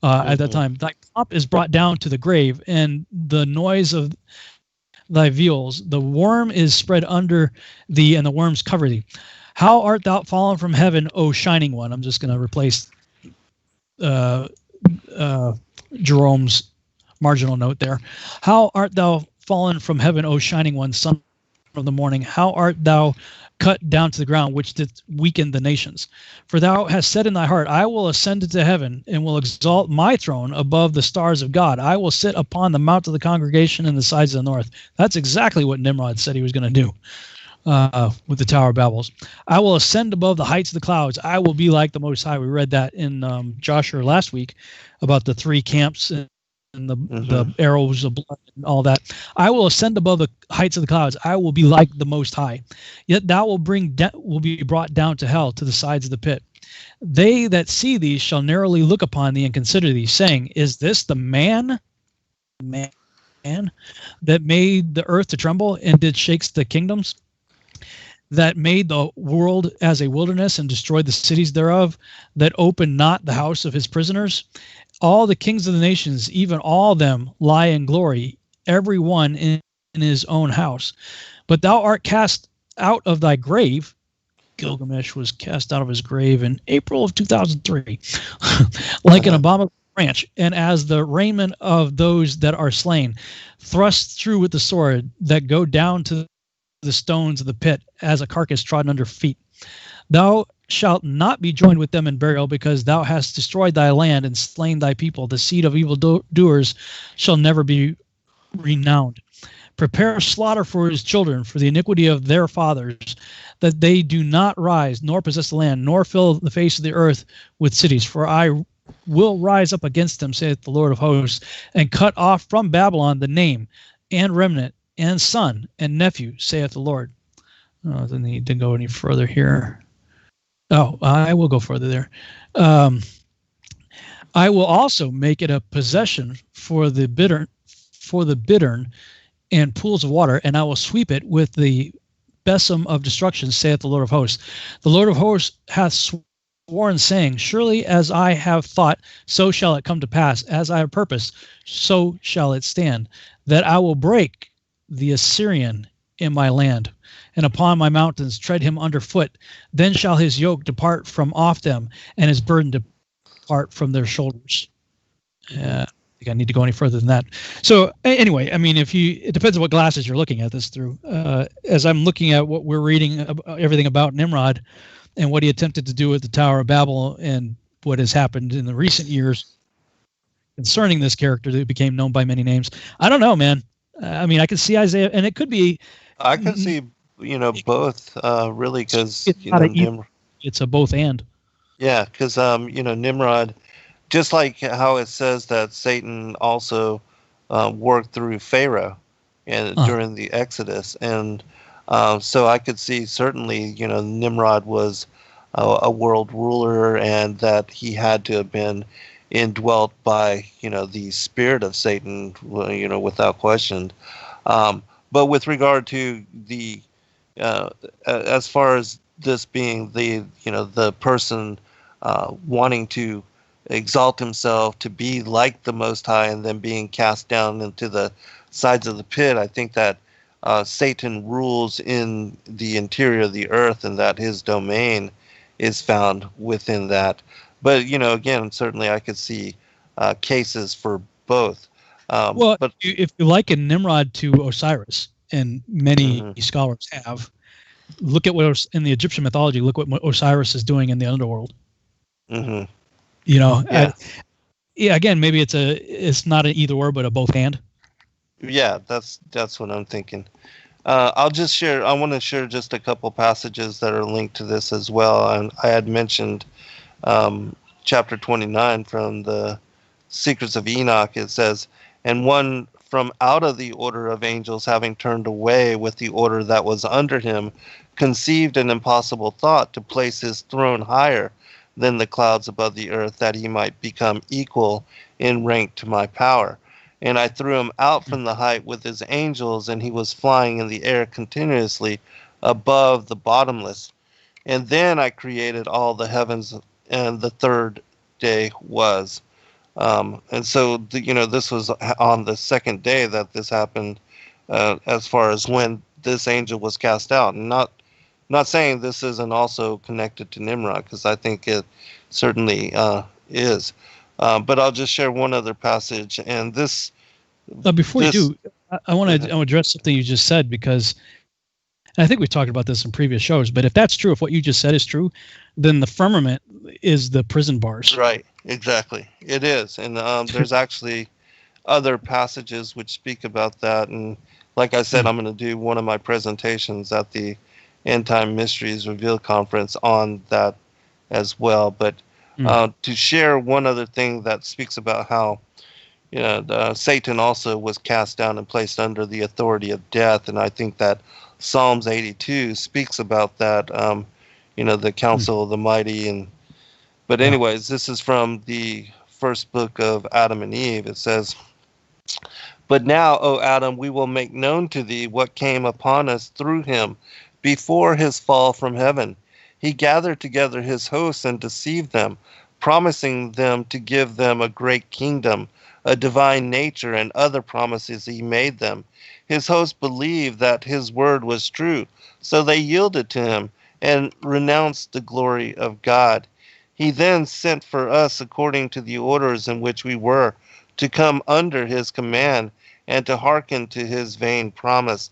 at that time. Thy pomp is brought down to the grave, and the noise of thy viols. The worm is spread under thee, and the worms cover thee. How art thou fallen from heaven, O shining one? I'm just going to replace Jerome's marginal note there. How art thou fallen from heaven, O shining one, son of the morning? How art thou cut down to the ground, which didst weaken the nations? For thou hast said in thy heart, I will ascend into heaven, and will exalt my throne above the stars of God. I will sit upon the mount of the congregation in the sides of the north. That's exactly what Nimrod said he was going to do with the Tower of Babel. I will ascend above the heights of the clouds. I will be like the Most High. We read that in Joshua last week about the three camps and the arrows of blood and all that. I will ascend above the heights of the clouds. I will be like the Most High. Yet thou will be brought down to hell, to the sides of the pit. They that see thee shall narrowly look upon thee and consider thee, saying, is this the man that made the earth to tremble and did shakes the kingdoms? That made the world as a wilderness and destroyed the cities thereof, that opened not the house of his prisoners? All the kings of the nations, even all them, lie in glory, every one in his own house. But thou art cast out of thy grave. Gilgamesh was cast out of his grave in April of 2003, like an abominable branch, and as the raiment of those that are slain, thrust through with the sword, that go down to the stones of the pit, as a carcass trodden under feet. Thou shalt not be joined with them in burial, because thou hast destroyed thy land and slain thy people. The seed of evil doers shall never be renowned. Prepare slaughter for his children, for the iniquity of their fathers, that they do not rise, nor possess the land, nor fill the face of the earth with cities. For I will rise up against them, saith the Lord of hosts, and cut off from Babylon the name, and remnant, and son, and nephew, saith the Lord. Oh, doesn't need to go any further here. Oh, I will go further there. I will also make it a possession for the bittern and pools of water, and I will sweep it with the besom of destruction, saith the Lord of hosts. The Lord of hosts hath sworn, saying, surely as I have thought, so shall it come to pass. As I have purposed, so shall it stand, that I will break the Assyrian in my land, and upon my mountains tread him underfoot. Then shall his yoke depart from off them, and his burden depart from their shoulders. I think I need to go any further than that. So anyway, I mean, it depends on what glasses you're looking at this through. As I'm looking at what we're reading, everything about Nimrod and what he attempted to do with the Tower of Babel, and what has happened in the recent years concerning this character that became known by many names. I don't know, man. I mean, I can see Isaiah, and it could be. I can see, both, really, because it's a both and. Yeah, because Nimrod, just like how it says that Satan also worked through Pharaoh and during the Exodus, and so I could see certainly, Nimrod was a world ruler, and that he had to have been indwelt by, the spirit of Satan, without question. But with regard to the, as far as this being the person wanting to exalt himself to be like the Most High and then being cast down into the sides of the pit, I think that Satan rules in the interior of the earth, and that his domain is found within that. But, again, certainly I could see cases for both. But if you liken Nimrod to Osiris, and many scholars have, look at what in the Egyptian mythology, look what Osiris is doing in the underworld. Mm-hmm. Again, maybe it's not an either or, but a both and. Yeah, that's what I'm thinking. I want to share just a couple passages that are linked to this as well. And I had mentioned chapter 29 from the Secrets of Enoch. It says, "And one from out of the order of angels, having turned away with the order that was under him, conceived an impossible thought to place his throne higher than the clouds above the earth, that he might become equal in rank to my power. And I threw him out from the height with his angels, and he was flying in the air continuously above the bottomless. And then I created all the heavens, and the third day was." And so, this was on the second day that this happened, as far as when this angel was cast out. And not saying this isn't also connected to Nimrod, because I think it certainly is. But I'll just share one other passage, and this. Before you do, I want to address something you just said, because I think we've talked about this in previous shows. But if that's true, if what you just said is true, then the firmament is the prison bars. Right. Exactly. It is, and there's actually other passages which speak about that. And like I said, I'm going to do one of my presentations at the End Time Mysteries Revealed Conference on that as well. But to share one other thing that speaks about how Satan also was cast down and placed under the authority of death, and I think that Psalms 82 speaks about that. The counsel of the mighty. But anyways, this is from the first book of Adam and Eve. It says, "But now, O Adam, we will make known to thee what came upon us through him before his fall from heaven. He gathered together his hosts and deceived them, promising them to give them a great kingdom, a divine nature, and other promises he made them. His hosts believed that his word was true, so they yielded to him and renounced the glory of God. He then sent for us, according to the orders in which we were, to come under his command and to hearken to his vain promise.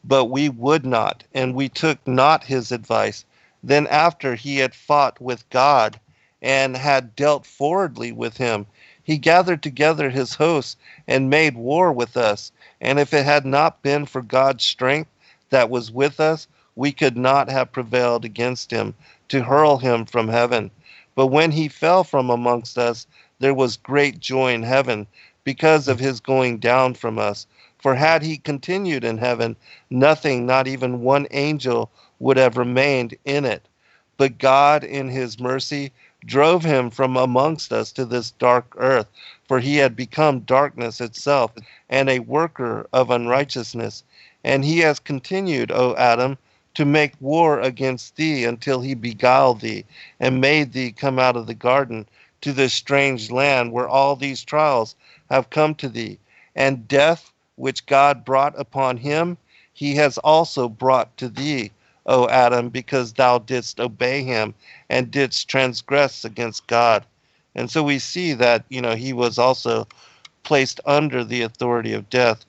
But we would not, and we took not his advice. Then after he had fought with God and had dealt forwardly with him, he gathered together his hosts and made war with us. And if it had not been for God's strength that was with us, we could not have prevailed against him to hurl him from heaven. But when he fell from amongst us, there was great joy in heaven because of his going down from us. For had he continued in heaven, nothing, not even one angel, would have remained in it. But God, in his mercy, drove him from amongst us to this dark earth, for he had become darkness itself, and a worker of unrighteousness. And he has continued, O Adam, to make war against thee until he beguiled thee, and made thee come out of the garden to this strange land where all these trials have come to thee. And death, which God brought upon him, he has also brought to thee, O Adam, because thou didst obey him and didst transgress against God. And so we see that, he was also placed under the authority of death.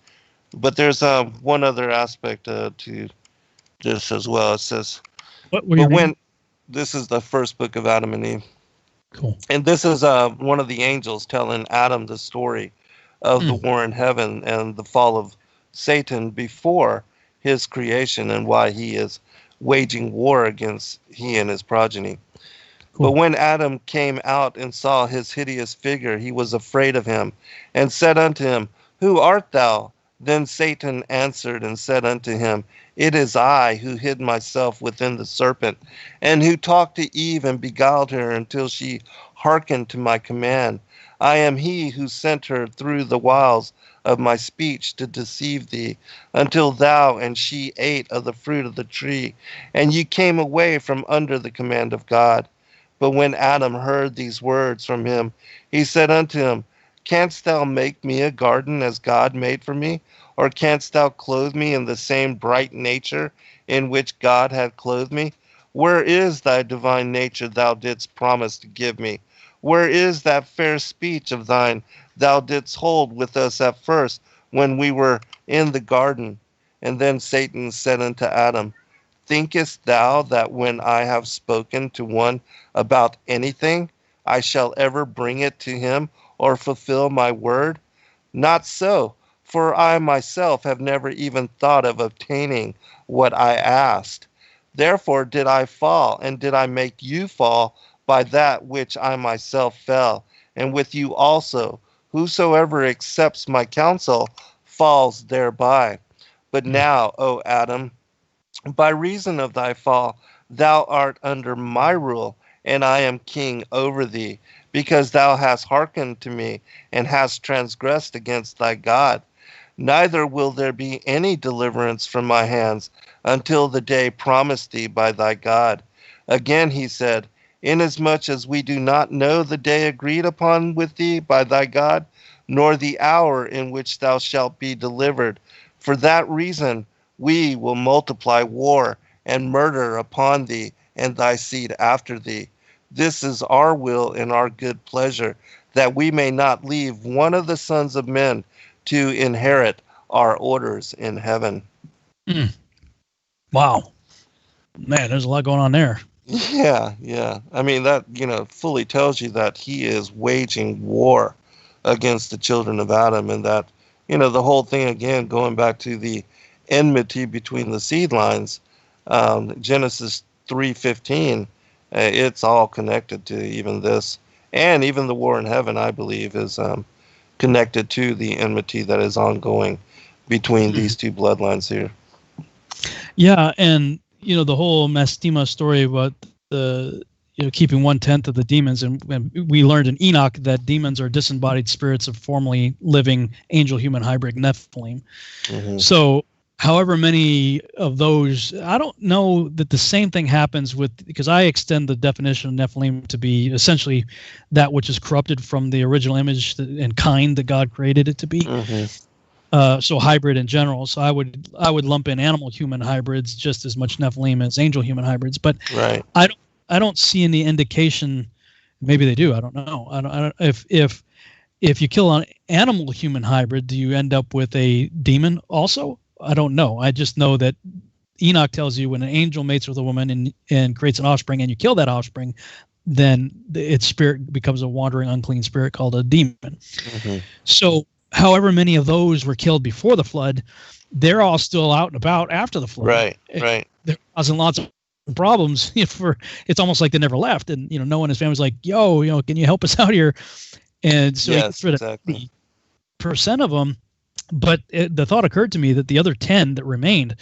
But there's one other aspect to this as well. It says, this is the first book of Adam and Eve. Cool. And this is one of the angels telling Adam the story of the war in heaven and the fall of Satan before his creation, and why he is waging war against he and his progeny. Cool. But when Adam came out and saw his hideous figure, he was afraid of him, and said unto him, Who art thou? Then Satan answered and said unto him, It is I who hid myself within the serpent, and who talked to Eve and beguiled her until she hearkened to my command. I am he who sent her through the wiles of my speech to deceive thee, until thou and she ate of the fruit of the tree, and ye came away from under the command of God. But when Adam heard these words from him, he said unto him, Canst thou make me a garden as God made for me? Or canst thou clothe me in the same bright nature in which God hath clothed me? Where is thy divine nature thou didst promise to give me? Where is that fair speech of thine thou didst hold with us at first when we were in the garden? And then Satan said unto Adam, Thinkest thou that when I have spoken to one about anything, I shall ever bring it to him or fulfill my word? Not so, for I myself have never even thought of obtaining what I asked. Therefore did I fall, and did I make you fall by that which I myself fell, and with you also. Whosoever accepts my counsel falls thereby. But now, O Adam, by reason of thy fall, thou art under my rule, and I am king over thee, because thou hast hearkened to me, and hast transgressed against thy God. Neither will there be any deliverance from my hands until the day promised thee by thy God. Again he said, Inasmuch as we do not know the day agreed upon with thee by thy God, nor the hour in which thou shalt be delivered, for that reason we will multiply war and murder upon thee and thy seed after thee. This is our will and our good pleasure, that we may not leave one of the sons of men to inherit our orders in heaven. Wow. Man, there's a lot going on there. Yeah. I mean, that, fully tells you that he is waging war against the children of Adam, and that, the whole thing, again, going back to the enmity between the seed lines, Genesis 3:15, it's all connected to even this. And even the war in heaven, I believe, is connected to the enmity that is ongoing between these two bloodlines here. Yeah, and the whole Mastema story about the keeping 1/10 of the demons, and we learned in Enoch that demons are disembodied spirits of formerly living angel-human hybrid Nephilim. Mm-hmm. So, however many of those, I don't know that the same thing happens with, because I extend the definition of Nephilim to be essentially that which is corrupted from the original image and kind that God created it to be. Mm-hmm. So hybrid in general. So I would lump in animal-human hybrids just as much Nephilim as angel-human hybrids. But right. I don't see any indication. Maybe they do. I don't know. I don't if you kill an animal-human hybrid, do you end up with a demon also? I don't know. I just know that Enoch tells you when an angel mates with a woman and creates an offspring, and you kill that offspring, then its spirit becomes a wandering, unclean spirit called a demon. Mm-hmm. So however many of those were killed before the flood, they're all still out and about after the flood. Right. They're causing lots of problems. It's almost like they never left. And, Noah and his family's like, can you help us out here? And so yes, he gets rid of exactly. 80% of them. But the thought occurred to me that the other 10 that remained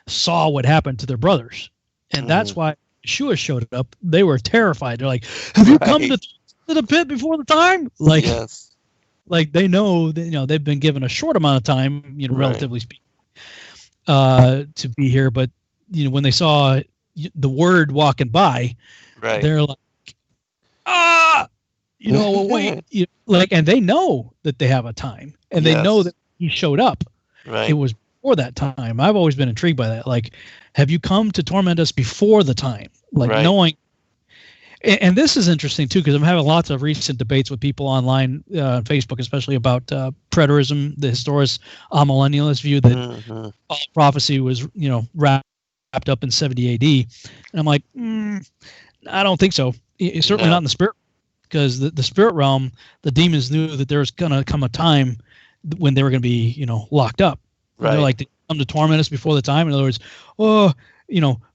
saw what happened to their brothers. And that's why Yeshua showed up. They were terrified. They're like, have you come to the pit before the time? Like, yes. Like they know that, they've been given a short amount of time, relatively speaking, to be here. But, when they saw the word walking by, they're like, wait, and they know that they have a time, and they know that he showed up. Right. It was before that time. I've always been intrigued by that. Like, have you come to torment us before the time? Like knowing. And this is interesting too, because I'm having lots of recent debates with people online, on Facebook, especially about preterism, the historist amillennialist view that all prophecy was, wrapped up in 70 AD. And I'm like, I don't think so. It's certainly not in the spirit, because the spirit realm, the demons knew that there was going to come a time when they were going to be, locked up. Right. They're like, they come to torment us before the time. In other words,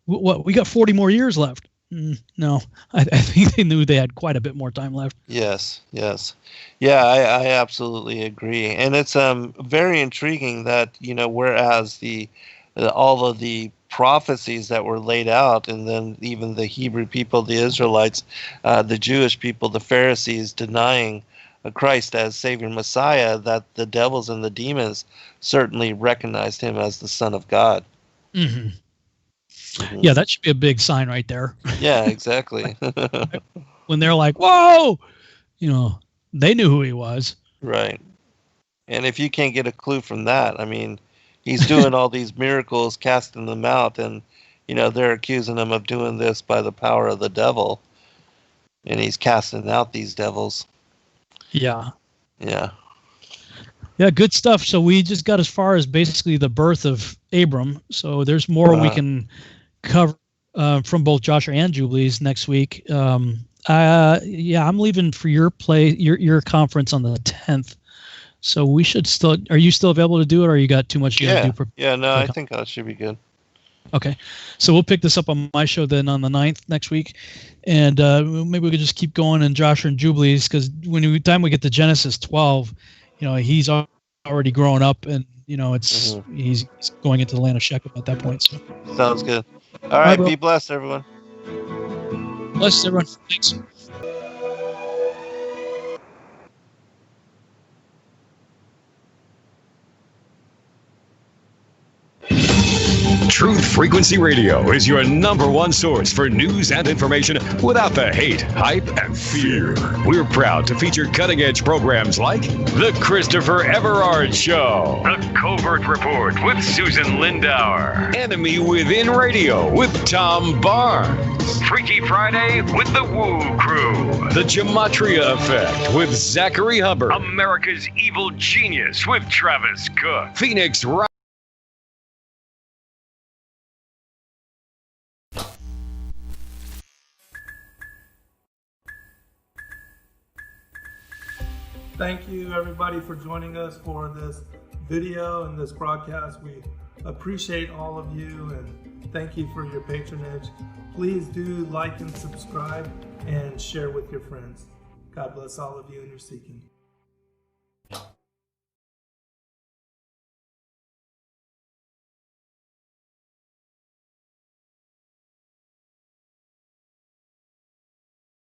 we got 40 more years left. No, I think they knew they had quite a bit more time left. Yes. Yeah, I absolutely agree. And it's very intriguing that, whereas all of the prophecies that were laid out, and then even the Hebrew people, the Israelites, the Jewish people, the Pharisees denying Christ as Savior Messiah, that the devils and the demons certainly recognized him as the Son of God. Mm-hmm. Yeah, that should be a big sign right there. Yeah, exactly. When they're like, whoa, they knew who he was. Right. And if you can't get a clue from that, I mean, he's doing all these miracles, casting them out, and, they're accusing him of doing this by the power of the devil. And he's casting out these devils. Yeah. Yeah. Yeah, good stuff. So we just got as far as basically the birth of Abram. So there's more we can cover from both Joshua and Jubilees next week. I'm leaving for your conference on the 10th. So we should still. Are you still available to do it, or you got too much you got to do? I think that should be good. Okay, so we'll pick this up on my show then on the 9th next week, and maybe we could just keep going in Joshua and Jubilees, because time we get to Genesis 12, he's already grown up, and he's going into the land of Shechem at that point. So sounds good. All right, be blessed, everyone. Blessed, everyone. Thanks. Truth Frequency Radio is your #1 source for news and information without the hate, hype, and fear. We're proud to feature cutting-edge programs like The Christopher Everard Show, The Covert Report with Susan Lindauer, Enemy Within Radio with Tom Barnes, Freaky Friday with The Woo Crew, The Gematria Effect with Zachary Hubbard, America's Evil Genius with Travis Cook, Phoenix Rock. Thank you, everybody, for joining us for this video and this broadcast. We appreciate all of you, and thank you for your patronage. Please do like and subscribe and share with your friends. God bless all of you in your seeking.